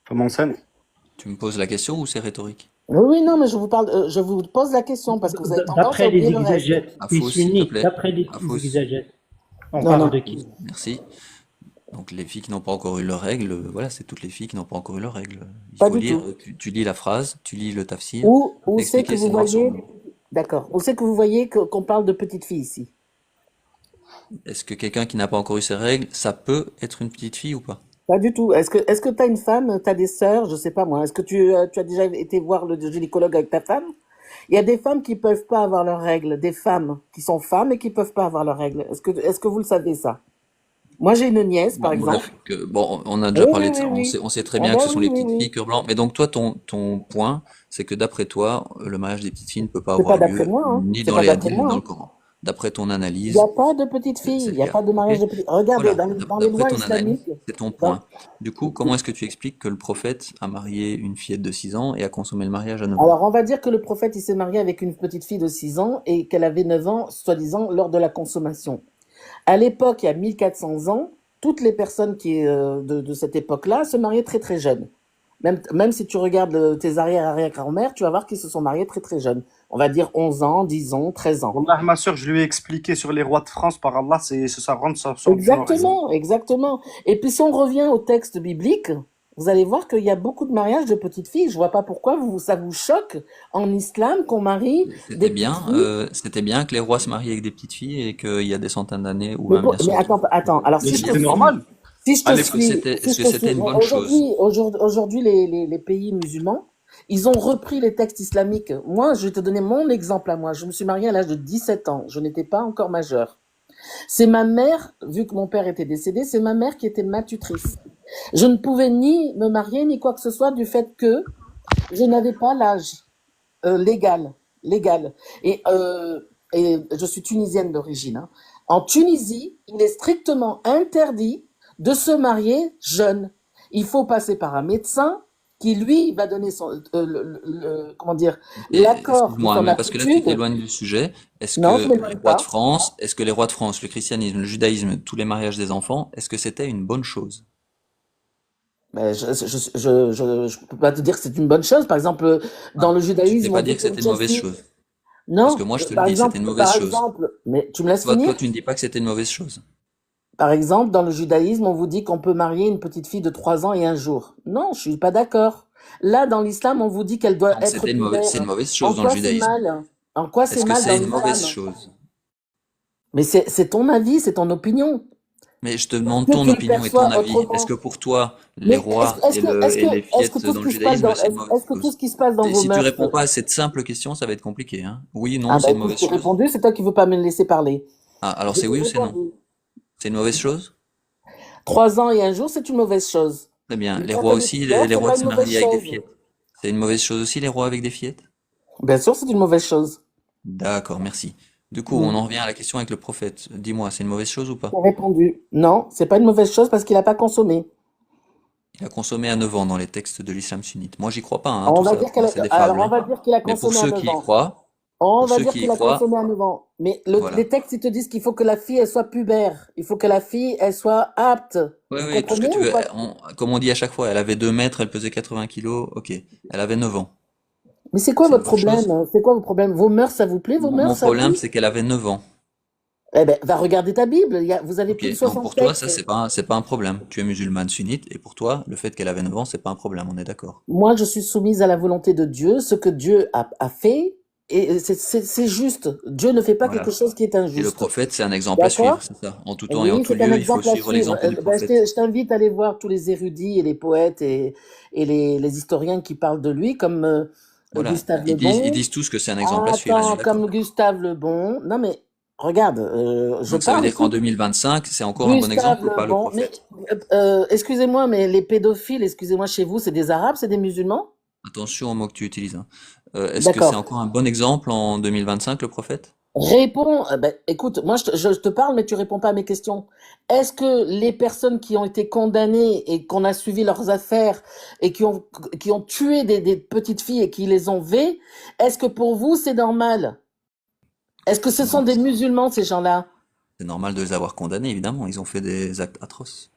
Femme enceinte. Tu me poses la question ou c'est rhétorique? Oui, oui, non, mais je vous pose la question parce que vous avez tendance à D'après les oublier le reste. exégètes, tu es Afous, s'il te sunnite, plaît. d'après les Afous. exégètes, on Non, parle non. de qui? Merci. Donc les filles qui n'ont pas encore eu leurs règles, voilà, c'est toutes les filles qui n'ont pas encore eu leurs règles. Il Pas faut du lire, tout. tu lis la phrase, tu lis le tafsir, Où c'est que expliquer vous c'est noir sur voyez, blanc. d'accord, où c'est que vous voyez qu'on parle de petites filles ici? Est-ce que quelqu'un qui n'a pas encore eu ses règles, ça peut être une petite fille ou pas? Pas du tout. Est-ce que tu as une femme, tu as des sœurs, je sais pas moi. Est-ce que tu as déjà été voir le gynécologue avec ta femme? Il y a des femmes qui peuvent pas avoir leurs règles, des femmes qui sont femmes et qui peuvent pas avoir leurs règles. Est-ce que vous le savez ça? Moi, j'ai une nièce, par Bon, exemple. bref, bon, on a Oui, déjà oui, parlé de oui, ça, oui. on sait très Ah bien que ben ce sont oui, les oui, petites filles oui. cœur blanc, mais donc toi, ton point, c'est que d'après toi, le mariage des petites filles ne peut pas C'est pas avoir d'après lieu, moi, hein. ni C'est dans pas les d'après hadiths, ni moi, dans hein. le Coran. D'après ton Il n'y a analyse, pas de petites filles. c'est Il le n'y a cas, pas de ok? mariage de petites. Regardez, Voilà, dans les d'après lois ton analyse, islamiques, c'est ton dans, point. Du coup, comment est-ce que tu expliques que le prophète a marié une fillette de 6 ans et a consommé le mariage à 9 ans? alors, on va dire que le prophète, il s'est marié avec une petite fille de 6 ans et qu'elle avait 9 ans, soi-disant, lors de la consommation. À l'époque, il y a 1400 ans, toutes les personnes de cette époque-là se mariaient très très jeunes. Même si tu regardes tes arrière-arrière-grand-mères, tu vas voir qu'ils se sont mariés très très jeunes. On va dire 11 ans, 10 ans, 13 ans. Wallah, ma soeur, je lui ai expliqué sur les rois de France, par Allah, ça rentre, ça sort du nord. Exactement, exactement. Et puis si on revient au texte biblique, vous allez voir qu'il y a beaucoup de mariages de petites filles. Je vois pas pourquoi ça vous choque en islam qu'on marie des petites filles. C'était bien que les rois se marient avec des petites filles et qu'il y a des centaines d'années, ou Mais, même bien mais sûr. attends, attends. Alors Mais si je te bien. c'était suis, normal. si je À te l'époque, suis, si Est-ce je que te c'était suis, une bonne chose? aujourd'hui les pays musulmans, ils ont repris les textes islamiques. Moi, je vais te donner mon exemple à moi. Je me suis mariée à l'âge de 17 ans. Je n'étais pas encore majeure. C'est ma mère, vu que mon père était décédé, c'est ma mère qui était ma tutrice. Je ne pouvais ni me marier ni quoi que ce soit du fait que je n'avais pas l'âge légal. Et, euh, et je suis tunisienne d'origine, hein. En Tunisie, il est strictement interdit de se marier jeune. Il faut passer par un médecin qui, lui, va donner comment dire, Et, l'accord de excuse-moi, son mais parce que là tu aptitude. t'éloignes du sujet. Non, je ne m'éloigne pas. Est-ce que les rois de France, le christianisme, le judaïsme, tous les mariages des enfants, est-ce que c'était une bonne chose? Mais je peux pas te dire que c'est une bonne chose. Par exemple, dans Ah, le tu t'es judaïsme, pas on dit dit que qu'une c'était une jeune mauvaise fille. chose. Parce que Non, moi je te le dis, c'était une mauvaise par chose. exemple, mais tu me laisses Toi, finir? tu ne dis pas que c'était une mauvaise chose. Par exemple, dans le judaïsme, on vous dit qu'on peut marier une petite fille de 3 ans et un jour. Non, je suis pas d'accord. Là, dans l'islam, on vous dit qu'elle doit Donc être c'est une pubère. mauvaise En chose dans le quoi c'est judaïsme. mal? En quoi c'est Est-ce que mal dans c'est une mauvaise l'islam? chose? Mais c'est ton avis, c'est ton opinion. Mais je te demande Que ton tu le opinion et ton perçois avis. Est-ce que autrement. pour toi, les Mais rois et les est-ce que fillettes tout ce dans le qui se passe judaïsme, c'est une mauvaise est-ce que tout ce chose? qui se passe dans Et vos si tu mœurs, réponds pas à cette simple question, ça va être compliqué, hein. Oui, non, ah c'est bah une écoute, mauvaise j'ai chose. répondu, c'est toi qui veux pas me laisser parler. Ah, alors J'ai c'est oui ou c'est non? répondu. C'est une mauvaise chose? 3 ans et un jour, c'est une mauvaise chose. Très bien. Mais Les quand rois t'as des aussi, fleurs, les c'est rois pas se une mauvaise marient avec des chose. fillettes. C'est une mauvaise chose aussi, les rois avec des fillettes? Bien sûr, c'est une mauvaise chose. D'accord, merci. Du coup, on Hmm. en revient à la question avec le prophète. Dis-moi, c'est une mauvaise chose ou pas? J'ai répondu. Non, c'est pas une mauvaise chose parce qu'il n'a pas consommé. Il a consommé à 9 ans dans les textes de l'islam sunnite. Moi, j'y crois pas, hein, On tout va ça, dire c'est des alors fables, on hein. va dire qu'il a Mais consommé à 9 ans. On pour va ceux dire qui y qu'il a croient, consommé à 9 ans. Mais voilà. les textes, ils te disent qu'il faut que la fille, elle soit pubère. Il faut que la fille, elle soit apte. Oui, Vous oui, tout ce que comprenez tu ou veux. pas? Comme on dit à chaque fois, elle avait 2 mètres, elle pesait 80 kilos, ok. Elle avait 9 ans. Mais c'est quoi C'est une votre bonne chose? problème? C'est quoi vos problèmes? Vos mœurs, ça vous plaît? Vos Mon mœurs, ça problème, vous? c'est qu'elle avait 9 ans. Eh ben, va regarder ta Bible. Vous avez plus de Ok, donc 60 pour toi, ça, textes. c'est pas un problème. Tu es musulmane sunnite, et pour toi, le fait qu'elle avait 9 ans, c'est pas un problème, on est d'accord. Moi, je suis soumise à la volonté de Dieu. Ce que Dieu a fait, et c'est juste. Dieu ne fait pas quelque Voilà. chose qui est Et le injuste. prophète, c'est un exemple à suivre, D'accord? c'est ça. En tout temps et en Oui, tout c'est un lieu, il faut exemple à suivre suivre. l'exemple du Ben, prophète. je t'invite à aller voir tous les érudits et les poètes et les historiens qui parlent de lui, comme Voilà. Gustave Ils Le disent tous que c'est un exemple Ah, à suivre, on est attends, d'accord. comme Gustave Le Non, mais regarde, je Donc ça veut parle, dire qu'en écoute. 2025, c'est encore un bon Gustave exemple ou Le pas le mais prophète? excusez-moi, mais les pédophiles, excusez-moi, chez vous, c'est des Arabes, c'est des musulmans? Attention aux mots que tu utilises, hein. Est-ce que c'est D'accord. encore un bon exemple en 2025, le prophète? Réponds. Ben, écoute, moi je te parle, mais tu réponds pas à mes questions. Est-ce que les personnes qui ont été condamnées et qu'on a suivi leurs affaires et qui ont tué des petites filles et qui les ont vées, est-ce que pour vous c'est normal? Est-ce que ce sont Non, des musulmans, ces gens-là? c'est normal de les avoir condamnés, évidemment. Ils ont fait des actes atroces.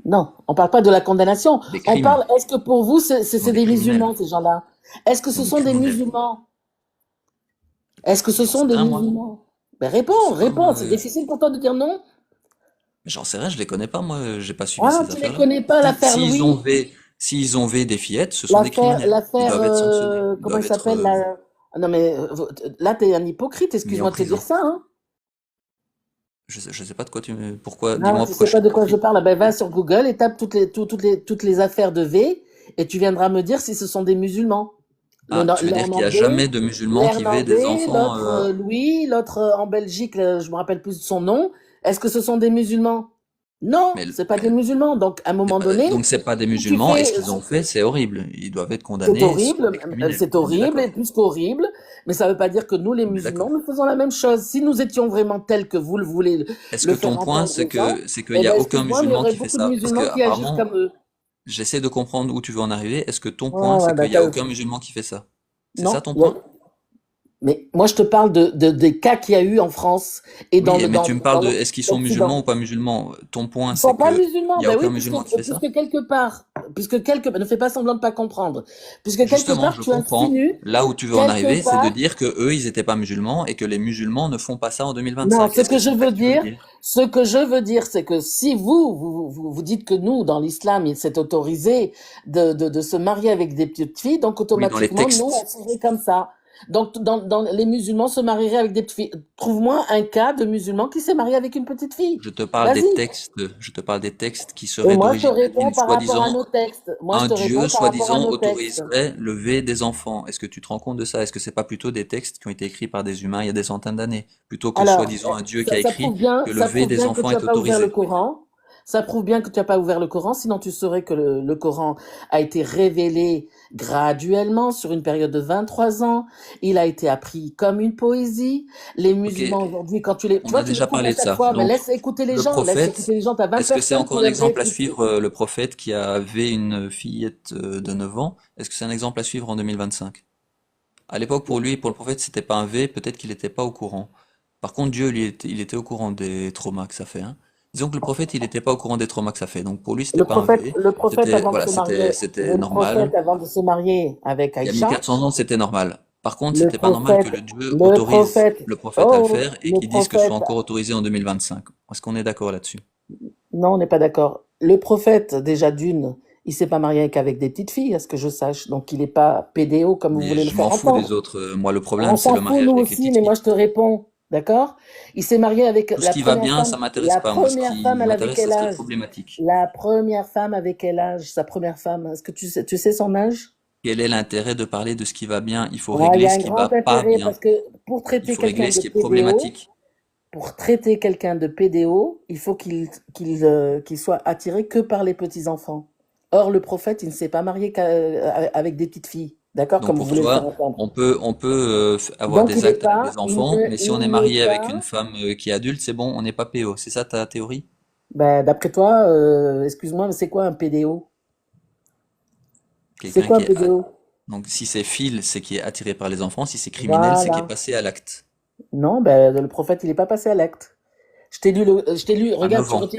Non, on parle pas de la condamnation. Des On crimes. parle, est-ce que pour vous, Ce sont c'est des des criminels. musulmans, ces gens-là? Est-ce que Ce sont ce des sont des criminels. musulmans? Est-ce que ce J'en sont sais des rien, moi. musulmans? Ben Je réponds, sais pas, moi. réponds. C'est difficile pour toi de dire non? J'en sais rien, je les connais pas, moi. J'ai pas suivi Ah, ces tu les affaires-là. connais pas, l'affaire Louis? S'ils ont V des fillettes, ce sont des criminels. Ils L'affaire, doivent être sanctionnés. Ils comment il doivent être s'appelle là? Ah non mais là t'es un hypocrite, mis en excuse-moi de te dire prison. ça, hein. Je sais pas de quoi pourquoi, Non, dis-moi tu pourquoi sais je suis pas de quoi je hypocrite. parle. Ben va sur Google et tape toutes les affaires de V et tu viendras me dire si ce sont des musulmans. Ah, tu veux dire qu'il y a jamais de musulmans qui V des L'Irlandais, enfants, l'autre Louis, l'autre en Belgique, je me rappelle plus de son nom. Est-ce que ce sont des musulmans? Non, mais, c'est pas des musulmans. Donc à un moment donné, donc c'est pas des si tu musulmans, et ce fais, qu'ils ont fait, c'est horrible. Ils doivent être c'est condamnés, ce sont horrible, des criminels. c'est On est horrible et d'accord. plus qu'horrible, mais ça veut pas dire que nous, les On est musulmans, d'accord. nous faisons la même chose. Si nous étions vraiment tels que vous le voulez Est-ce que le ton faire point, entendre aux gens, c'est qu'il eh y ben a aucun excuse-moi, mais il y musulman aurait qui fait beaucoup de ça? Parce que musulmans qui agissent apparemment, comme eux. j'essaie de comprendre où tu veux en arriver. Est-ce que ton Ouais, point, c'est ouais, qu'il y a aucun musulman qui fait ça? C'est ça non, ton point? mais moi je te parle des cas qu'il y a eu en France et Oui, mais tu me parles dans de est-ce qu'ils sont musulmans ou l'Occident. pas musulmans? Ton point, Ils c'est sont pas que il musulmans, y a ben oui, aucun musulman qui fait ça? ne fais pas semblant de pas comprendre, puisque quelque Justement, part je tu comprends. insinues, Là où tu veux en quelque arriver, c'est de part. dire que eux, ils étaient pas musulmans et que les musulmans ne font pas ça en Non, 2025. Est-ce que c'est ça que tu veux dire? ce que je veux dire, c'est que si vous dites que nous, dans l'islam, il s'est autorisé de se marier avec des petites filles, donc Oui, dans les automatiquement, nous, on textes. serait comme ça. Donc, les musulmans se marieraient avec des petites filles. Trouve-moi un cas de musulman qui s'est marié avec une petite fille. Je te parle des Vas-y. textes. Je te parle des textes qui Et seraient moi, je te d'origine réponds latine. par rapport à Soi-disant, nos textes. Moi, je un te dieu, réponds par rapport à soi-disant, nos textes. autoriserait le V des enfants. Est-ce que tu te rends compte de ça? Est-ce que c'est pas plutôt des textes qui ont été écrits par des humains il y a des centaines d'années, plutôt que Alors, soi-disant un dieu qui a écrit que le ça V prouve des bien que enfants tu n'as est pas ouvert le autorisé? Coran. Ça prouve bien que tu n'as pas ouvert le Coran, sinon tu saurais que le Coran a été révélé graduellement sur une période de 23 ans. Il a été appris comme une poésie. Les Ok, musulmans aujourd'hui, quand tu les, tu on vois, a tu les déjà coupes à parlé de chaque ça. fois, mais Donc, le laisse écouter prophète, les gens, t'as 20 est-ce que c'est personnes encore qui un aimeraient exemple à écouter. suivre, le prophète qui a V une fillette de 9 ans? Est-ce que c'est un exemple à suivre en 2025? À l'époque, pour lui, pour le prophète, c'était pas un V, peut-être qu'il n'était pas au courant. Par contre, Dieu, lui, il était au courant des traumas que ça fait, hein. Disons que le prophète, il n'était pas au courant des traumas que ça fait. Donc pour lui, c'était pas un V. C'était, voilà, c'était Le normal. prophète avant de se marier avec Il y a Aïcha, 1400 ans, c'était normal. Par contre, le c'était pas normal que prophète, le Dieu le autorise prophète, le prophète à le oh, faire et le qu'il dise que ce soit prophète. encore autorisé en 2025. Est-ce qu'on est d'accord là-dessus? Non, on n'est pas d'accord. Le prophète, déjà d'une, il s'est pas marié qu'avec des petites filles, à ce que je sache. Donc, il n'est pas pédéo comme vous Mais voulez le je faire m'en fous des entendre. autres. Moi, le On problème, c'est s'en le fout, mariage nous avec les aussi, petites mais moi, filles. je te réponds. D'accord? Il s'est marié avec Tout ce qui va bien, ça m'intéresse la pas. Moi, ce première qui femme, elle avait m'intéresse, c'est quel ce qui est âge? problématique. La première femme avec quel âge? Sa première femme. Est-ce que tu sais son âge? Quel est l'intérêt de parler de ce qui va bien? Il faut Ah, il y régler a ce un qui va grand pas intérêt bien. parce que pour Il traiter faut régler quelqu'un ce de qui est PDO, problématique. il faut qu'il soit attiré que par les petits-enfants. Or, le prophète, il ne s'est pas marié avec des petites filles, d'accord, Donc comme vous pour voulez le faire toi, entendre. on peut avoir Donc, des actes avec des enfants, mais si on est il n'est marié avec une pas, femme qui est adulte, c'est bon, on n'est pas PO. C'est ça ta théorie? ben, d'après toi, excuse-moi, mais c'est quoi un PDO? C'est Quelqu'un quoi un qui est... PDO? Donc si c'est fil, c'est qui est attiré par les enfants. Si c'est criminel, c'est qui est Voilà. passé à l'acte. Non, ben, le prophète, il n'est pas passé à l'acte. Je t'ai lu, À 9 ans.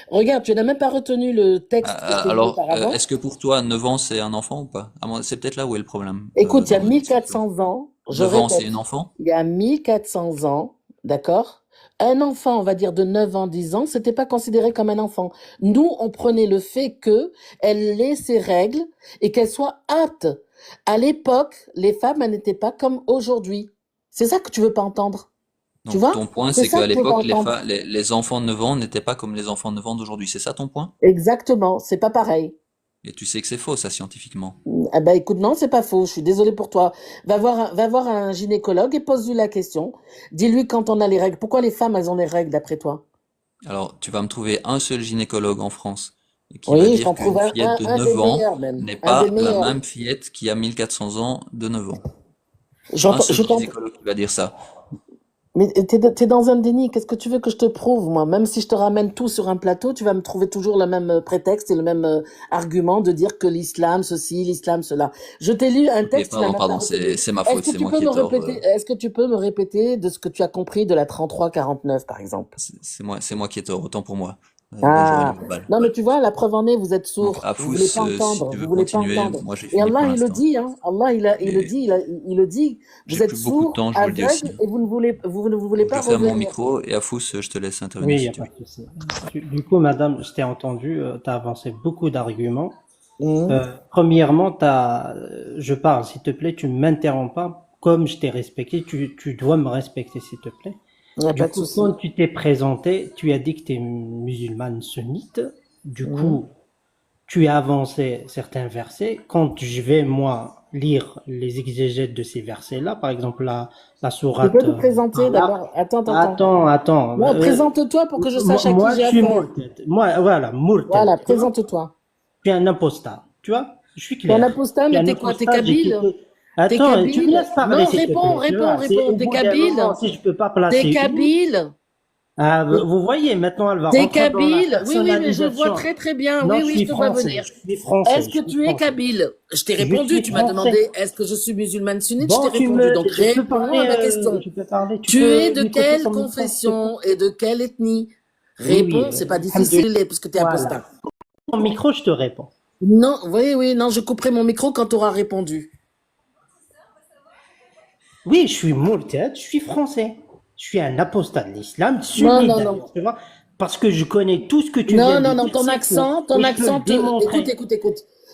regarde, tu n'as même pas retenu le texte que je t'ai lu Alors, auparavant. est-ce que pour toi, 9 ans, c'est un enfant ou pas? C'est peut-être là où est le problème Écoute, il y a dans notre discussion. 1400 ans, je 9 ans, c'est répète, un enfant? il y a 1400 ans, d'accord, Un enfant, on va dire de 9 ans, 10 ans, c'était pas considéré comme un enfant. Nous, on prenait le fait que elle ait ses règles et qu'elle soit apte. À l'époque, les femmes, elles n'étaient pas comme aujourd'hui. C'est ça que tu veux pas entendre. Tu Donc vois? ton point, C'est c'est ça qu'à que tu veux pas l'époque, entendre. les enfants de 9 ans n'étaient pas comme les enfants de 9 ans d'aujourd'hui. C'est ça ton point? Exactement, c'est pas pareil. Et tu sais que c'est faux, ça, scientifiquement. Ah bah écoute, non, c'est pas faux. Je suis désolée pour toi. Va voir un gynécologue et pose-lui la question. Dis-lui quand on a les règles. Pourquoi les femmes, elles ont les règles d'après toi? Alors, tu vas me trouver un seul gynécologue en France qui va Oui, je dire t'en qu'une trouve fillette de un des 9 ans meilleurs même. n'est Un des pas la meilleurs. même fillette qui a 1400 ans de 9 ans. Un J'entends, seul je t'entends. gynécologue qui va dire ça. Mais t'es dans un déni. Qu'est-ce que tu veux que je te prouve, moi? Même si je te ramène tout sur un plateau, tu vas me trouver toujours le même prétexte et le même argument de dire que l'islam ceci, l'islam cela. Je t'ai lu un Ok, texte, tu n'as même pas pardon, retenu. c'est ma Est-ce faute, que c'est tu moi peux qui ai me tort. répéter, est-ce que tu peux me répéter de ce que tu as compris de la 33-49, par exemple? C'est moi qui ai tort, autant pour moi. Belle journée, Ah, le bal. non, mais tu vois, la preuve en est, vous êtes Donc, sourds. Vous voulez Afous, pas si entendre. tu Vous veux voulez pas continuer, entendre. moi j'ai Et fini pour Allah, il le l'instant. dit, hein. Allah, il le Mais dit, il le dit. Vous j'ai êtes plus beaucoup de sourds, temps, je vous le dis aussi. aveugles, et vous ne voulez Donc, pas je ferme mon revenir. micro et Afous, je te laisse intervenir Oui, il n'y si a tu pas veux. de souci. Du coup, madame, je t'ai entendu, tu as avancé beaucoup d'arguments. Hum, Premièrement, je parle, s'il te plaît, tu ne m'interromps pas. Comme je t'ai respecté, tu dois me respecter, s'il te plaît. Il n'y a Du pas de coup, souci. quand tu t'es présenté, tu as dit que tu es musulmane sunnite. Du Hum. coup, tu as avancé certains versets. Quand je vais, moi, lire les exégètes de ces versets-là, par exemple, la Tu peux sourate, te présenter d'abord. attends, attends. Non, présente-toi pour que je sache à qui Moi, j'ai je suis affaire. Mourted. Moi, voilà, Mourted. Voilà, Tu vois? présente-toi. Je suis un apostat. Tu vois? Je suis T'es un clair. apostat, Je suis mais un t'es quoi? T'es apostat, j'ai kabyle? quitté. T'es Attends, tu me kabyle? laisses parler, Non, s'il te réponds, plaît. Tu vois? C'est réponds. au T'es bout d'un kabyle? moment, si je peux pas T'es placer une. kabyle? Ah, vous voyez, maintenant, elle va T'es rentrer dans la kabyle? Oui, mais je vois personnalisation. très très bien. Non, Oui, je oui, suis je te vois français. venir. Je suis français. Est-ce que Je suis tu es français. kabyle? Je t'ai Je répondu. suis Tu m'as français. demandé est-ce que je suis musulmane sunnite? Je t'ai Bon, répondu. Donc je peux réponds parler, à ma question. je peux parler, tu Tu es peux de m'écouter quelle ton micro, s'il te plaît? confession et de quelle ethnie? Oui, oui, Réponds, c'est pas alhamdoulilah. difficile puisque tu es Voilà. apostat. Ton micro, je te réponds. Non, oui, non, je couperai mon micro quand tu auras répondu. Oui, je suis Mourted, je suis français. Je suis un apostat de l'islam, Non, sunnite non, d'ailleurs, non. tu vois, parce que je connais tout ce que tu Non, viens non, de non, dire, ton c'est accent, faux. Et je peux le démontrer.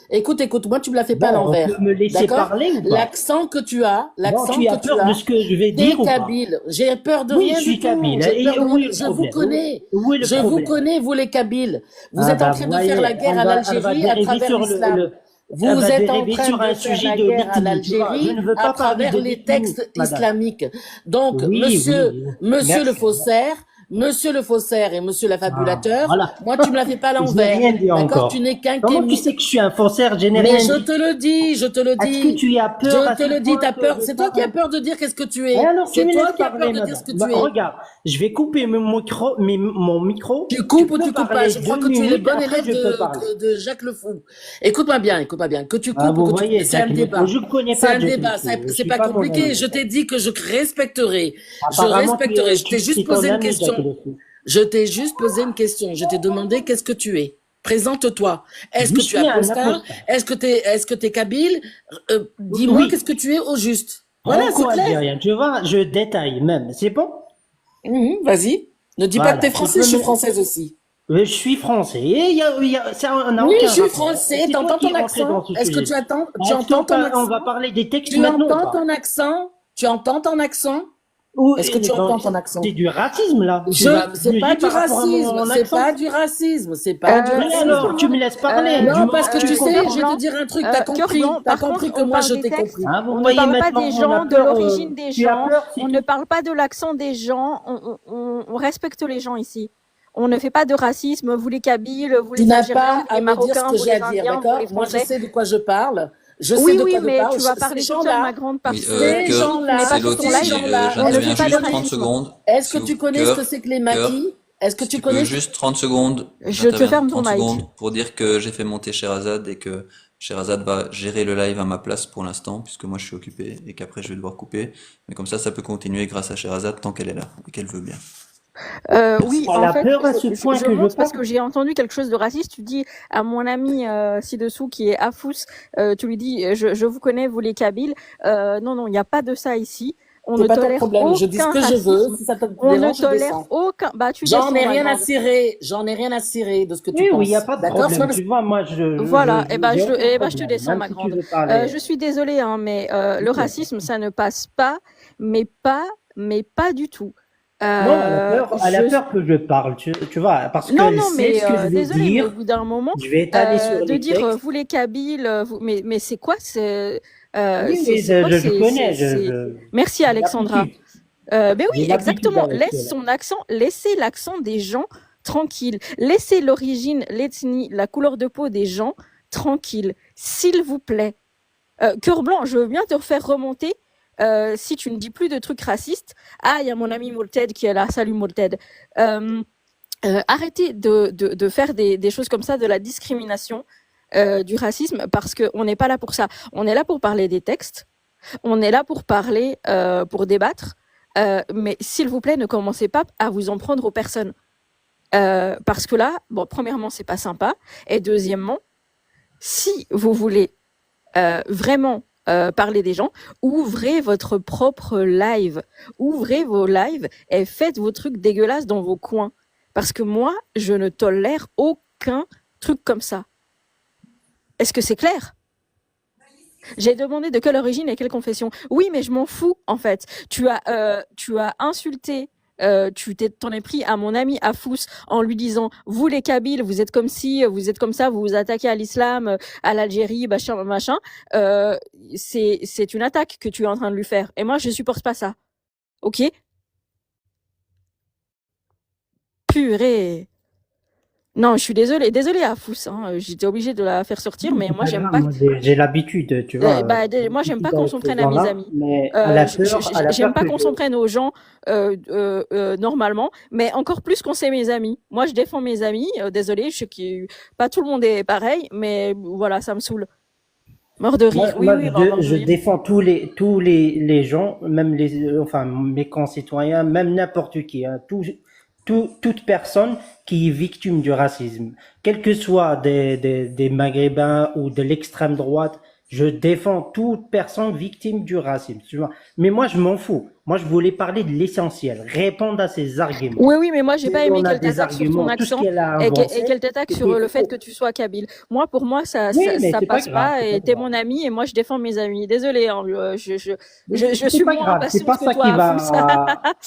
Écoute, moi tu me la fais pas à Bon, on peut l'envers, me laisser d'accord? parler ou pas? L'accent que tu as, Bon, tu as peur de ce que je vais t'es dire ou pas? kabyle. J'ai peur de Oui, rien je suis du tout. kabyle. J'ai Et peur de où rien. est le Je vous problème? connais. Où est le Je vous problème? connais, vous les Kabyles. Vous Ah êtes en bah, train vous de faire voyez, la guerre à elle va l'Algérie à dériver travers sur l'islam. elle Vous va êtes en dériver train sur de un faire sujet la de guerre à l'ethnie, tu vois. Je l'Algérie ne veux à pas parler travers de les l'ethnie, textes madame. islamiques. Donc, Oui, oui, monsieur le merci. faussaire et monsieur Ah, l'afabulateur, voilà. moi tu me la fais pas à Je n'ai l'envers. rien dit D'accord? encore. Tu n'es qu'un Comment tu kémi. sais que je suis un faussaire? Je n'ai Mais rien je dit. te le dis, je te le Est-ce que dis. tu as peur à Je te ce le dis, point t'as que peur. je C'est toi qui as parle? peur de dire qu'est-ce que tu Et es. alors, tu C'est me toi laisses qui as peur parler, de dire madame. ce que Bah, tu es. regarde, je vais couper mon micro. Tu Tu coupes ou peux tu coupes pas. parler Je crois 2 que tu es le minutes, bon après élève je peux parler. de Jacques Le Fou. Écoute-moi bien. Que tu Ah, coupes ou vous que tu coupes. voyez, C'est un Jack Le Fou, débat. je ne connais C'est pas un Jack Le débat. Fou. Je C'est suis pas pas mon compliqué. ami. Je t'ai dit que je respecterai. Je Apparemment, respecterai. Je t'ai juste c'est ton posé une ami, Jack question. Le Fou. Je t'ai juste posé une question. Je t'ai demandé qu'est-ce que tu es. Présente-toi. Est-ce Je que tu es suis un apostat? apostat. Est-ce que t'es kabyle? Dis-moi Oui, qu'est-ce que tu es au juste. Voilà, c'est clair. franco-algérien, tu vois, je détaille même. C'est bon? Vas-y. Ne dis pas que Voilà. t'es français, je suis française aussi. Je suis français. Et ça n'a Oui, aucun je suis rapport. français. C'est toi T'entends qui ton es rentré dans accent? ce Est-ce que sujet. tu entends ton On accent? va parler des textes Tu maintenant ou entends pas? ton accent? Tu entends ton accent? Ou, Est-ce que tu entends ton accent? c'est du racisme, là. C'est pas dis du par rapport à racisme. mon C'est accent. pas du racisme. C'est pas du Mais racisme. alors, tu me laisses parler. Non, parce que tu sais, comprends. je vais te dire un truc. T'as Cœur compris. blanc, T'as par compris contre, que on moi parle je des t'ai textes. compris. Ah, vous On ne voyez parle pas maintenant, des on a gens, de peur, l'origine des tu as gens. peur, c'est On tout. ne parle pas de l'accent des gens. On respecte les gens ici. On ne fait pas de racisme. Vous les Kabyles, vous Tu les n'as Algériens, pas vous à les me dire ce Marocains, que vous j'ai à les dire, Indiens, vous d'accord? les Moi, je Français. sais de quoi je parle. Je sais Oui, de oui, quoi je mais parle. tu vas Ces parler toute seule, ma gens-là, grande Oui, partie. ces Cœur, gens-là, Mais c'est pas sur l'autre. ton ces live. gens-là, On ne J'interviens fait pas de juste 30 racisme. secondes. est-ce que S'il vous tu connais ce que Cœur, c'est que les Cœur, maquis? Est-ce que si tu tu connais peux ce que... juste 30 secondes, Je te j'interviens ferme ton 30 mic. secondes pour dire que j'ai fait monter Sherazade et que Sherazade va gérer le live à ma place pour l'instant, puisque moi je suis occupé et qu'après je vais devoir couper. Mais comme ça peut continuer grâce à Sherazade tant qu'elle est là et qu'elle veut bien. Oui, Elle en a fait, peur à ce point je que je monte parce parle. que j'ai entendu quelque chose de raciste. Tu dis à mon ami ci-dessous qui est Afous, tu lui dis je vous connais, vous les Kabyles. Non, il n'y a pas de ça ici. On C'est ne pas ton tolère problème. Je dis ce aucun que je veux. racisme. Si ça te On ne dérange, je tolère descends. aucun. Bah, tu J'en descends, ai ma rien à grande. cirer. J'en ai rien à cirer de ce que tu Oui, oui, il n'y a penses. pas de D'accord? C'est problème. pas Tu vois, moi, Voilà. Et ben, j'ai aucun je te problème, descends, même ma si tu grande. veux parler. Je suis désolée, hein, mais le Oui. racisme, ça ne passe pas, mais pas du tout. Non, elle a Je peur que je parle, tu vois, parce Non, qu'elle non, sait mais ce que je vais désolée, mais au dire. bout d'un moment, Je vais étaler sur de les dire textes. vous les Kabyles, mais c'est quoi Oui, c'est oui, quoi je connais, Merci j'ai Alexandra. l'habitude. Ben J'ai oui, l'habitude exactement. avec elle. Laissez l'accent des gens tranquille. Laissez l'origine, l'ethnie, la couleur de peau des gens tranquille, s'il vous plaît. Cœur blanc, je veux bien te refaire remonter. Si tu ne dis plus de trucs racistes. Ah, il y a mon ami Molted qui est là. Salut Molted. Arrêtez de faire des choses comme ça, de la discrimination, du racisme, parce qu'on n'est pas là pour ça. On est là pour parler des textes. On est là pour parler, pour débattre. Mais s'il vous plaît, ne commencez pas à vous en prendre aux personnes. Parce que là, bon, premièrement, c'est pas sympa. Et deuxièmement, si vous voulez vraiment parler des gens, ouvrez votre propre live. Ouvrez vos lives et faites vos trucs dégueulasses dans vos coins. Parce que moi, je ne tolère aucun truc comme ça. Est-ce que c'est clair? J'ai demandé de quelle origine et quelle confession. Oui, mais je m'en fous, en fait. Tu as insulté, t'en es pris à mon ami Afous en lui disant « Vous, les Kabyles, vous êtes comme ci, vous êtes comme ça, vous vous attaquez à l'islam, à l'Algérie, machin. » C'est une attaque que tu es en train de lui faire. Et moi, je supporte pas ça. Ok? Purée. Non, je suis désolée Afous, hein, j'étais obligée de la faire sortir, mais moi j'aime pas. Moi, j'ai l'habitude, tu vois. Moi j'aime pas qu'on s'en avec ces prenne à mes gens-là, amis. mais elle a peur, J'aime pas que qu'on s'en prenne aux gens normalement, mais encore plus quand c'est mes amis. Moi je défends mes amis. Désolée, je sais que pas tout le monde est pareil, mais voilà, ça me saoule. Mort de rire. Moi, mort de je rire. défends tous les gens, même enfin, mes concitoyens, même n'importe qui, hein, toute personne qui est victime du racisme, quel que soit des Maghrébins ou de l'extrême droite, je défends toute personne victime du racisme, tu vois. Mais moi, je m'en fous. Moi, je voulais parler de l'essentiel, répondre à ses arguments. Oui, mais moi, j'ai pas aimé On a qu'elle des t'attaque sur ton arguments, tout ce accent qu'elle a et avancé, qu'elle t'attaque sur c'était le fait faux. que tu sois kabyle. Moi, pour moi, ça Oui, mais c'est pas passe grave, pas c'est et pas t'es grave. mon ami et moi, je défends mes amis. Désolée, hein, je C'est suis pas moins grave, c'est impatiente pas que ça toi, qui Afous.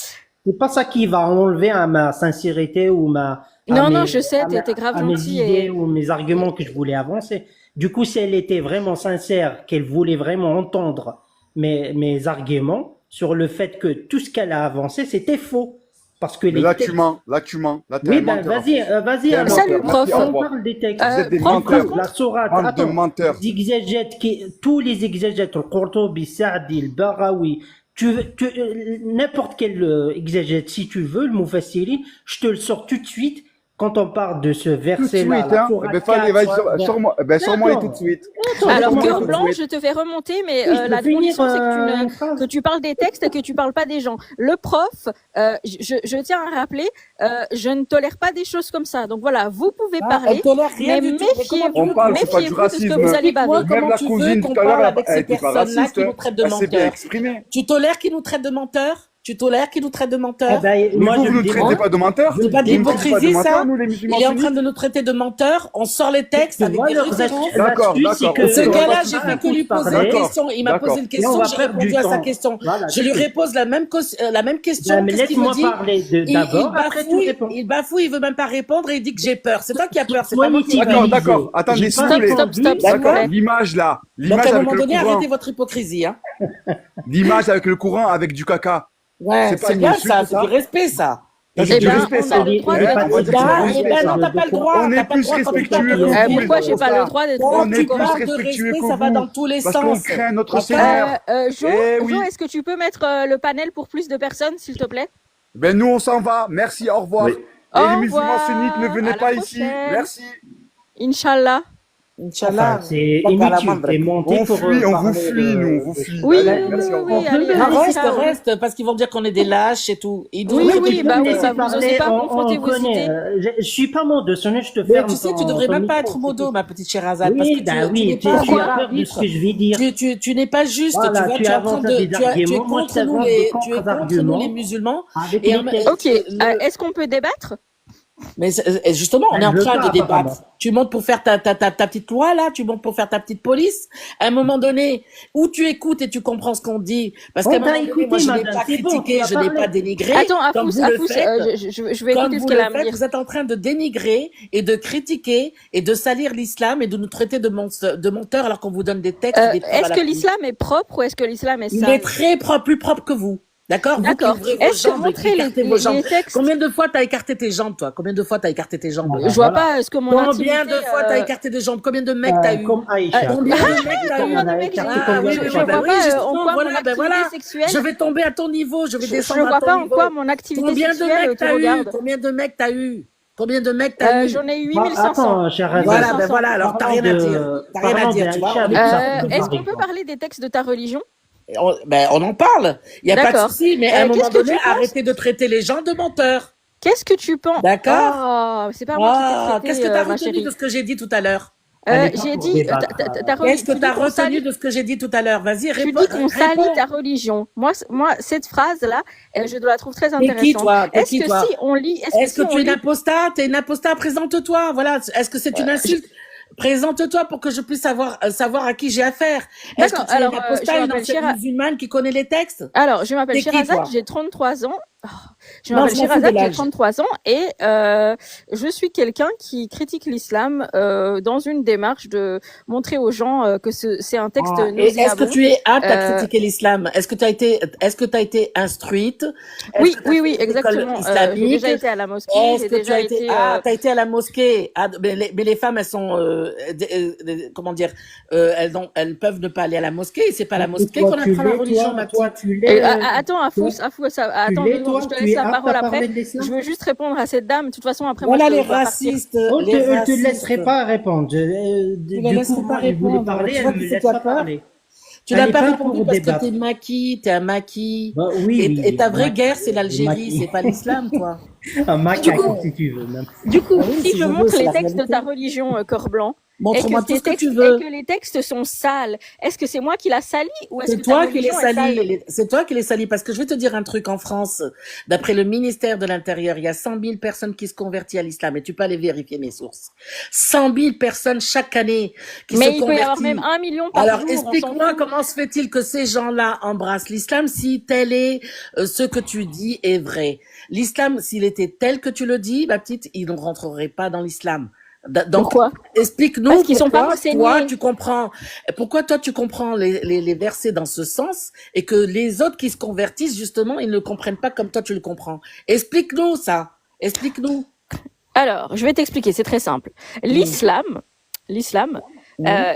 c'est pas ça qui va enlever à ma sincérité ou Non, je sais, t'es grave à mes gentil idées ou mes arguments que je voulais avancer. Du coup, si elle était vraiment sincère, qu'elle voulait vraiment entendre mes arguments sur le fait que tout ce qu'elle a avancé, c'était faux. Parce que Mais les là, textes... tu mens. Là, tu mens. Là, t'es Oui, un ben menteur. vas-y T'es un alors. Salut, menteur. Merci, prof. au On revoir. parle des textes. Vous êtes des Prof, menteurs. par La contre, sourate, Bande de attends, menteurs. les exégètes, tous les exégètes, le Qurtubi, Saadi, le Barawi, n'importe quel exégète, si tu veux, le Mufassirin, je te le sors tout de suite quand on parle de ce Tout de verset-là, suite, la hein. Eh sourate ben, fallait, 4, vas-y, sors-moi. Eh ben, sors-moi tout de Attends, suite. alors, Sors-moi cœur tout de blanc, suite. je te fais remonter, mais oui, je peux la finir condition, c'est une que phrase. tu parles des textes et que tu parles pas des gens. Le prof, je tiens à rappeler, je ne tolère pas des choses comme ça. Donc voilà, vous pouvez Ah, parler, elle tolère rien mais du tout. Mais comment tu On veux parle, c'est pas du méfiez-vous de ce que vous racisme. allez baver. Explique-moi Même comment la tu veux cousine qu'on tout à l'heure, parle avec elle ces était pas personnes-là raciste. qui nous traitent de Elle s'est bien menteurs. exprimée. Tu tolères qu'ils nous traitent de menteurs? Tu tolères qu'ils nous traitent de Eh menteurs? ben, Mais moi, vous, je vous me nous traitez demande, pas de menteurs? C'est pas de Vous nous traitez pas de l'hypocrisie, menteurs, ça? nous, les musulmans Il est en train sunnites? de nous traiter de menteurs. On sort les textes tu avec vois, des références. D'accord, l'astuce, c'est d'accord, que ok, Ce on va gars-là, pas j'ai se fait que lui poser une D'accord, question. Il m'a posé une et on question, va j'ai perdre répondu du à sa temps. question. Voilà, Je c'est lui tout. repose la même question. Ben, mais Qu'est-ce qu'il me laisse-moi dit? parler d'abord, après tu réponds. Il bafouille, il veut même pas répondre et il dit que j'ai peur. C'est toi qui as peur, c'est pas Sois moi qui ai D'accord, peur. d'accord. Attendez, J'ai s'il pas vous plaît. Stop, répondu. s'il vous D'accord, plaît. l'image là. Donc L'image à un avec moment le donné, courant. arrêtez votre hypocrisie. Hein. L'image avec le courant, avec du caca. Ouais, C'est pas c'est une bien insulte, ça, c'est ça du respect ça. Ça, Et c'est Eh du ben, respect, on ça. a le droit il est d'être pas On va dire que c'est du Eh respect, ben ça. non, t'as pas le droit. On est T'as pas le plus droit quand tu parles respectueux de que respect. vous, les pourquoi j'ai pas le gros droit d'être Quand On est tu plus parles de respectueux respect, que ça va vous. dans tous les Parce qu'on sens. craint notre D'accord? Seigneur. Jo, Eh oui. Jo, est-ce que tu peux mettre le panel pour plus de personnes, s'il te plaît? Ben nous, on s'en va. Merci, au revoir. Oui. Et Au les musulmans sunnites, ne revoir, venez à la pas ici. prochaine. Merci. Inch'Allah. Inch'Allah. C'est Donc, à la inutile. moindre. T'es monté On pour fuit, on vous parler fuit, de... nous, on vous fuit. Oui, Allez, oui, oui, merci, oui, au oui, revoir. allez, Non, allez, reste, ciao. reste, parce qu'ils vont dire qu'on est des lâches et tout. Ils Oui, doivent oui, Tu peux bah me oui, laisser bah vous osez parler, pas confronter on vos connaît. idées. Je suis pas mot de sonner, je te Mais ferme tu sais, tu ton, devrais ton même pas micro, être c'est modo, tout. ma petite Sherazade, parce que Oui, bah tu n'es oui, pas un tu bon as peur de ce arbitre. que je vais dire. Tu n'es pas juste, tu Voilà, vois, tu tu es en train avances de, des tu es arguments, moi je contre nous t'avance des tu es contre nous les contre-arguments musulmans, avec et les textes. Ok, est-ce qu'on peut débattre? mais justement, on est Elle en veut train pas, de débattre. apparemment. Tu montes pour faire ta petite loi, là, tu montes pour faire ta petite police. À un moment donné, où tu écoutes et tu comprends ce qu'on dit, parce qu'à un On t'a moment donné, moi, écouté, je n'ai madame, pas c'est bon, tu critiqué, vas je n'ai pas parler. dénigré, Attends, comme Afous, vous le Afous, faites. je vais Comme écouter ce vous qu'elle le a à me faites, dire. vous êtes en train de dénigrer et de critiquer et de salir l'islam et de nous traiter de menteurs alors qu'on vous donne des textes et des preuves à Est-ce que l'appui. l'islam est propre ou est-ce que l'islam est Il est sale? très propre, plus propre que vous. D'accord? Vous qui D'accord. ouvrez vos Est-ce que jambes et qui montrer écartez vos jambes. les textes, Combien de fois t'as écarté tes jambes, toi? Combien de fois t'as écarté tes jambes? Ah bah je vois voilà. pas ce que mon Combien intimité, de fois t'as écarté des jambes? Combien de mecs t'as eu? Comme Aïcha. Combien de mecs t'as eu? combien de On a mecs j'ai écarté eu? Ah combien oui, de oui, Je oui, femmes. bah vois oui, pas en justement, quoi voilà, mon ben activité voilà. Je sexuelle, vais tomber à ton niveau, je vais je descendre à vois ton pas en niveau. quoi mon activité Combien de sexuelle mecs te t'as eu? regarde. Combien de mecs t'as eu? Combien de mecs t'as eu? J'en ai eu Bah, 8500. attends, cher Azad, Voilà, ben 8500. voilà, alors t'as parlons rien à dire. T'as rien à parlons dire, tu vois. d'Aïcha On avec écoute ça, ce que par tu Est-ce dis. qu'on peut exemple. parler des textes de ta religion? On en parle. Il n'y a pas de D'accord. souci, mais à un moment Qu'est-ce que donné, tu penses? arrêtez de traiter les gens de menteurs. Qu'est-ce que tu penses? D'accord? Oh, c'est pas moi qui Ah, t'ai qu'est-ce que traité, t'as ma retenu chérie. de ce que j'ai dit tout à l'heure? Elle est pas J'ai pour dit, débattre. Qu'est-ce que tu t'as dis qu'on retenu salit, de ce que j'ai dit tout à l'heure? Vas-y, tu réponds. dis qu'on salit Réponds. ta religion. Moi, cette phrase-là, je la trouve très T'es qui, intéressante. toi? T'es Est-ce qui, que toi? si on lit, est-ce que Est-ce si que on tu es une lit, impostat? T'es une impostat? Présente-toi. Voilà. Est-ce que c'est une je- insulte? Présente-toi pour que je puisse savoir à qui j'ai affaire. Est-ce que d'accord. tu es une Alors, je impostat, une m'appelle ancienne musulmane qui connaît les textes? Alors, je m'appelle T'es qui, Sherazade, toi? j'ai 33 ans. Oh, je Non, m'appelle je m'en fous de Sherazade, j'ai l'âge. 33 ans et je suis quelqu'un qui critique l'islam dans une démarche de montrer aux gens que c'est un texte Ah, et est-ce que nauséabond. tu es apte à Euh, critiquer l'islam? Est-ce que tu as été instruite? Est-ce oui, que tu as oui, fait oui, une école exactement. J'ai islamique? déjà été à la mosquée, Est-ce j'ai que tu déjà as été, été. t'as été à la mosquée? Ah, mais les femmes, elles sont, comment dire, elles peuvent ne pas aller à la mosquée. C'est pas à la Et mosquée toi, qu'on tu apprend la l'es, religion, ma toi, petite. tu l'es, Attends, toi, Afous, tu attends l'es, 2 secondes, toi, je te tu laisse es la apte parole à après. parler de Je l'islam? veux juste répondre à cette dame. De toute façon, après, moi, Voilà les je dois partir. racistes, On les te laisserait racistes. pas répondre. Tu les Du coup, laisserais pas moi, je voulais répondre. parler, Tu vois elle qui me c'est laisse qui a pas peur? parler. Tu Elle n'as n'est pas pas répondu pour parce que débattre. t'es un maquis. Bah, oui, Et ta vraie maquis, guerre, c'est l'Algérie, maquis. c'est pas l'islam, toi. Un Du macaque, coup, si tu veux, même. Du coup, Ah oui, si si je je veux, montre c'est les la textes de réalité. ta religion, Cœur Blanc, Montre-moi tout ce que tu veux. et que les textes sont sales, est-ce que c'est moi qui la salis ou est-ce C'est que ta toi qui les religion est sale? salis. C'est toi qui les salis. Parce que je vais te dire un truc en France. D'après le ministère de l'Intérieur, il y a 100 000 personnes qui se convertissent à l'islam. Et tu peux aller vérifier mes sources. 100 000 personnes chaque année qui Mais se il peut y avoir même convertissent. 1 million par Alors, jour, on s'en explique-moi fout. comment se fait-il que ces gens-là embrassent l'islam si tel est ce que tu dis est vrai. L'islam, s'il était tel que tu le dis, ma petite, ils ne rentreraient pas dans l'islam. Donc, Pourquoi? explique-nous Parce qu'ils sont pas pourquoi renseignés. toi tu comprends les versets dans ce sens et que les autres qui se convertissent, justement, ils ne comprennent pas comme toi tu le comprends. Explique-nous ça. Explique-nous. Alors, je vais t'expliquer, c'est très simple. L'islam,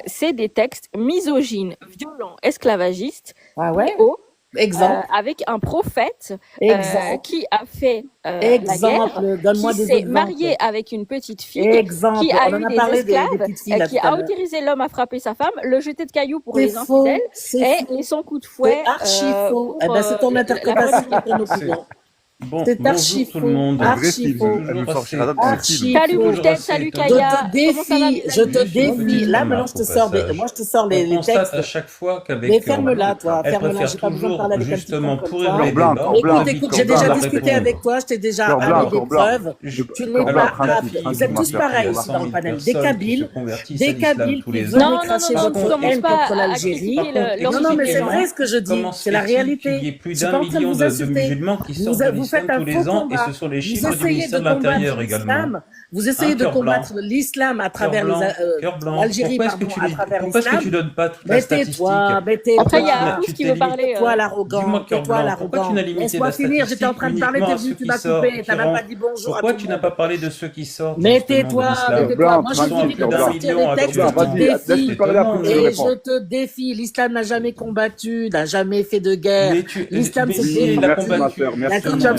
c'est des textes misogynes, violents, esclavagistes, Ah ouais? hauts, Exemple. avec un prophète Exemple. qui a fait la Exemple. guerre, Donne-moi qui des s'est exemples. marié avec une petite fille, Exemple. qui a On en eu a des parlé des esclaves, petites filles là qui tout à a l'heure. autorisé l'homme à frapper sa femme, le jeter de cailloux pour C'est les faux. infidèles C'est et faux. les 100 coups de fouet C'est archi faux. pour Eh ben, c'est ton la interprétation polygamie. de ton opinion. Bon, C'est archi bonjour tout le faux. monde. Archi faux. Archi Salut faux. Mouftet, salut Je Kaya. te défie, je te défie. Là, maintenant, je te sors les On constate à textes. chaque fois qu'avec Mais ferme-la, toi. elle Ferme-la. préfère J'ai pas besoin de toujours, parler avec un petit justement, con comme pour toi. élever Blanc, le débat, Cor Blanc, Écoute, Cor j'ai déjà Blanc, discuté avec toi, je t'ai déjà Cor Blanc, amené des Cor Blanc. preuves. Tu n'es Cor pas Blanc, apte. Vous êtes tous pareils ici dans le panel. Des Kabyles qui veulent Non, cracher tu votre commences haine pas contre à l'Algérie. critiquer Non, non, mais c'est l'origine. vrai ce que je dis. C'est la réalité. Il y a plus Je suis d'un pas en train de million vous de insulter. musulmans qui sortent Vous de faites l'islam un tous les faux ans et combat. ce sont les Vous chiffres du essayez de ministère de combattre l'Intérieur également. l'islam. Vous essayez de Cœur Blanc. combattre l'islam à travers Cœur Blanc, l'Algérie, pourquoi est-ce pardon, que à travers pourquoi est-ce que tu l'islam. donnes pas toute la statistique? Tais-toi. Après, il y a Pourquoi Afous tu qui t'es veut parler. Tais-toi Dis-moi, l'arrogant, Cœur tais-toi Blanc, pourquoi tu n'as l'arrogant. limité Laisse-moi la finir, j'étais en statistique train de parler, uniquement t'es à venu, ceux tu qui m'as sortent, coupé, t'as même pas dit bonjour à tout Pourquoi le tu n'as monde. pas parlé de ceux qui sortent Mais justement de tais-toi, l'islam? tais-toi. Moi, je Blanc, dis Ils sont de à plus d'un sortir million les textes, je actuellement. te défie. Laisse-lui parler après, je Et réponds. je te défie. L'islam n'a jamais combattu, n'a jamais fait de guerre. Mais tu, L'islam, mais c'est si des il a Merci, ma combattu. sœur, merci. D'accord, tu vas me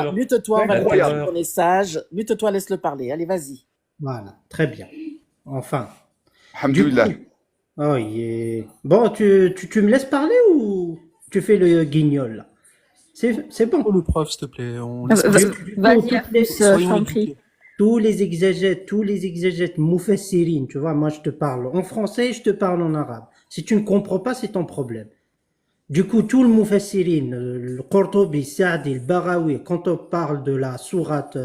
l'erreur. Mute-toi, on va le Incroyable. dire, on est sage. Mute-toi, laisse-le parler. Allez, vas-y. Voilà, très bien. Enfin, du coup, Alhamdulillah. oh, bon, tu me laisses parler ou tu fais le guignol là? C'est bon. Oh, le prof, s'il te plaît, on Va- laisse va- passer. Du coup, Vas-y, toutes à les, plus, je Soyons t'en prie. éduqués. tous les exégètes, Moufassirine, tu vois, moi je te parle en français, je te parle en arabe. Si tu ne comprends pas, c'est ton problème. Du coup, tout le Mufassirin, le Qurtubi, Saadi, le Baghawi, quand on parle de la sourate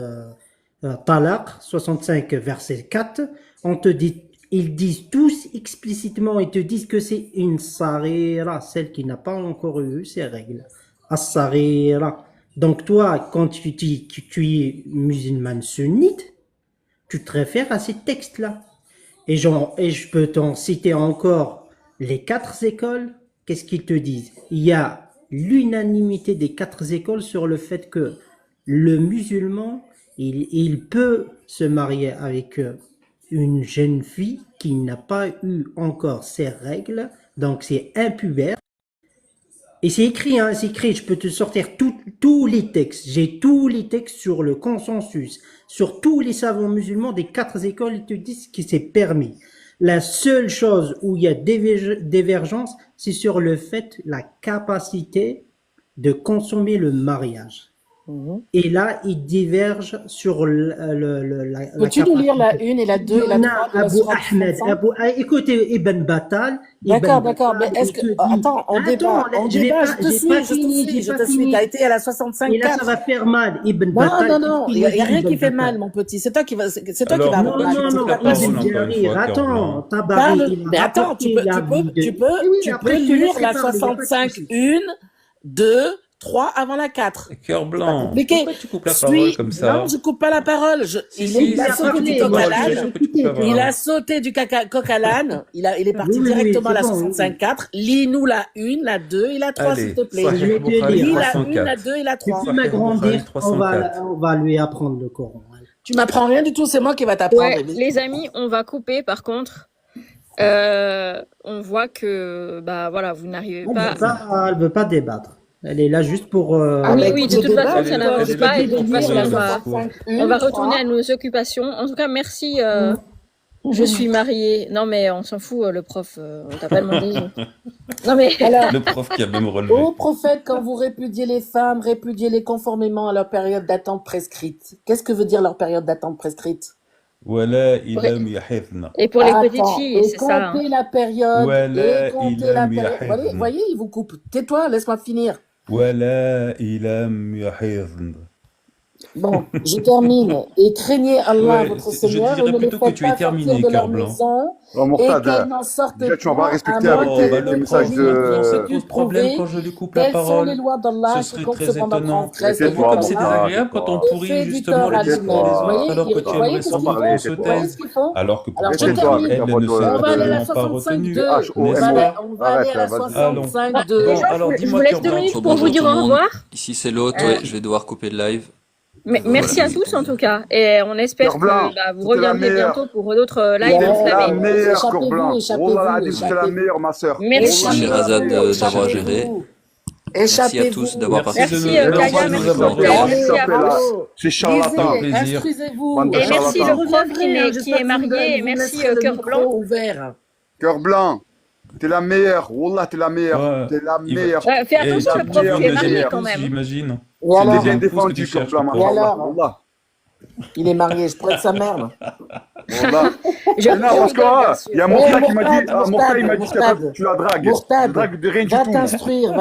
Talaq, 65 verset 4, on te dit, ils disent tous explicitement, ils te disent que c'est une sarira, celle qui n'a pas encore eu ses règles. As-sarira. Donc toi, quand tu dis que tu es musulmane sunnite, tu te réfères à ces textes-là. Et je peux t'en citer encore les 4 écoles. Qu'est-ce qu'ils te disent? Il y a l'unanimité des 4 écoles sur le fait que le musulman, il peut se marier avec une jeune fille qui n'a pas eu encore ses règles, donc c'est impubère. Et c'est écrit, hein, c'est écrit, je peux te sortir tous les textes. J'ai tous les textes sur le consensus, sur tous les savants musulmans des 4 écoles, ils te disent que c'est permis. La seule chose où il y a divergence, c'est sur le fait, la capacité de consommer le mariage. Et là, ils divergent sur la Peux-tu nous lire la 1 et la 2 et la 3 Il y en de a la Abu sourate Ahmed, 65? écoutez Ibn Battal. D'accord, Ibn d'accord, mais Battal, est-ce il que... te dit, Attends, on débat, je te suis, je te suis. T'as été à la Et là, ça 65-4. va faire mal. Ibn Non, Battal, non, qu'est-ce non, qu'il il n'y a, nous y a dit, rien Ibn qui fait Battal? mal, mon petit. C'est toi qui va Alors, avoir Non, mal. non, coupe non, la T'as pas parole Ibn suivi. encore une Jarir, fois, Cœur attends, Blanc. Tabari, Parle, il mais a attends, rapporté la vie de... tu Oui, oui, peux après, je te lire laisserai la parler, il n'y a pas de 65, souci. 1, 2, 3 avant la 4. Cœur C'est pas Blanc, compliqué. pourquoi tu coupes la parole comme Non, ça? je coupe pas la parole. Si, Il si, Il a a si tu sauté coupes du la parlé, coq moi à parole, je je suis l'âne. sûr que tu coupes la écouté. Il a parole. sauté du coq à l'âne. Il est parti Oui, oui, directement à c'est la bon, oui, oui. 65-4. Lis-nous la 1, la 2 et la 3, s'il Allez, te plaît. Je Sahih vais te Bukhari lire. Lis la 1, la 304. 2 et la Tu 3. peux Sahih Bukhari m'agrandir, 304. on va lui apprendre le Coran. Tu m'apprends rien du tout, c'est moi qui va t'apprendre. Ouais, les amis, on va couper par contre. On voit que bah voilà, vous n'arrivez pas. Elle veut pas débattre. Elle est là juste pour... Ah, Oui, bah oui, écoute, de je toute débat façon, avec ça toi. n'avance Je Elle te est pas là et dis de de pour toute faire lire façon, la le on discours. 65-1, va retourner 3. à nos occupations. En tout cas, merci. Je suis mariée. Non, mais on s'en fout, le prof. On t'a pas demandé. Non, mais Alors, Le prof qui a même ô relevé. prophète, quand vous répudiez les femmes, répudiez-les conformément à leur période d'attente prescrite. Qu'est-ce que veut dire leur période d'attente prescrite? Wala ilam yahifna. et pour les petites Attends, filles, et c'est ça. comptez la période, Wala et comptez la ilam période. Voyez, yahifna. voyez, il vous coupe. Tais-toi, laisse-moi finir. Wala ilam yahifna. Bon, je termine. Et craignez Allah, Ouais, votre je Seigneur, et dirais ne les plutôt que faites tu es pas sortir terminé, de Cœur leur Blanc. maison, Oh, et Mortad, qu'elles n'en sortent déjà, tu vas pas point, à respecter moins avec Oh, tes, bah que tes le vous prof, messages ayez maintenant, c'est de. tout le pu problème prouver quand je lui coupe la quelles sont les parole. lois d'Allah, Ce et serait quiconque très cependant étonnant. transgresse T'as les vu lois comme c'est d'Allah désagréable quand on et pourrit fait du justement tort le à discours lui-même. des Vous autres, voyez, alors que tu voyez aimerais qu'est-ce sans qu'ils doute font? qu'on se Vous voyez taise, ce qu'ils font? alors que Alors, je pourtant Tais-toi avec termine. ta elles voix ne de. On va aller à la n'ont pas retenu, 65-2. n'est-ce H-O-M-O. pas? On va aller Arrête, à la vas-y. Allons. 65-2. Bon, Déjà, alors je dis-moi, vous laisse Cœur 2 Blanc. minutes Bon, pour vous bonjour dire tout le au monde. revoir. Ici c'est l'autre, Euh, ouais, je vais devoir couper le live. mais Voilà, merci à juste tous pour en vous tout dire. cas. Et on espère Cœur que Blanc, bah, vous c'était la reviendrez meilleure. bientôt pour d'autres lives C'était la enflammés. meilleure, Cœur Échappez-vous, Blanc. Oh là là, échappez-vous, c'était la échappez-vous. meilleure, ma soeur. Merci Merci. C'était la Sherazade meilleure. d'avoir géré. Échappez-vous. Merci à Échappez-vous. tous d'avoir Merci participé. de Merci merci Kaya, de nous merci avoir pour tes. reçus. Merci à Échappez là. vous. C'est C'était charlatan. un Lisez, plaisir. instruisez-vous. Bande de Et merci charlatans. le Je prof reviendrai, qui j'espère est que marié. Et vous merci laisserez le Cœur micro Blanc. ouvert. Cœur Blanc, t'es la meilleure. Wallah, t'es la meilleure. Ouais, T'es la il va... meilleure. Fais Et attention, tu le tu prof, veux tu une es T'es deuxième marié meilleure. quand épouse, même. j'imagine. Et C'est alors? bien Deuxième épouse que tu défendu, Cœur cherches, Blanc, le Et prof. machallah. alors? Wallah. Il est marié, je pourrais être sa mère. Là. Wallah. Je Mais non, parce que rigole, bien il y sûr. a Eh, Morta qui m'a dit, Mourtad, Morta, il m'a dit que Mourtad, tu la dragues. Je Mourtad, drague de rien du va tout. t'instruire.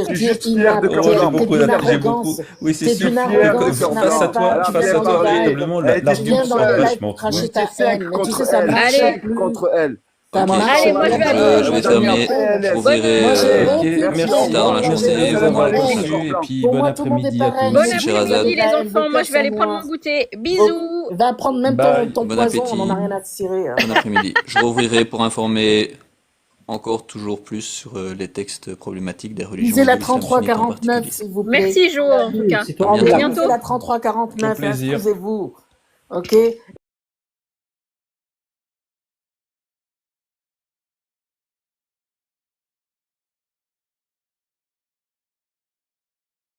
Je suis Tu es juste fier de Cœur Oh, j'ai Blanc. t'es beaucoup, d'une j'ai beaucoup. arrogance. Oui, c'est T'es sûr d'une fier de arrogance, Cœur tu Blanc. face à n'arrêtes toi, pas, tu Elle a face viens à dans toi, les préparé. lives. véritablement, Elle était Tu toute viens dans les seule. lives franchement pour cracher trop. Vous ta étiez haine. Mais tu sais, 5 ça contre elle. marche Allez, 5 plus. contre elle. Ça Ok. marche Allez, moi je plus. vais aller. Je vais Vous avez mis en fermer. Je PLS. rouvrirai Moi, j'ai Ok, répudié merci plus tard dans la Allah, de journée. j'ai nous Salam avoir répudié alaikum, la haine. reçus Cœur et Blanc. puis Pour bon moi, tout le monde est après-midi à pareil. Bon tous. Merci Vous avez Sherazade. après-midi de la les haine de enfants, moi je vais aller personne, prendre moi. mon goûter. Oh, Bisous. va prendre même Bye. ton Bon poison, on n'en a appétit. rien à tirer. Hein. Bon après-midi. Je rouvrirai pour informer encore toujours plus sur les textes problématiques des religions Lisez et de la l'islam sunnite en 3349, particulier. s'il vous plaît. Merci Jo en tout Oui, cas. c'est À toi. Et bientôt. bientôt. lisez la Au 3349, plaisir. instruisez-vous. Ok?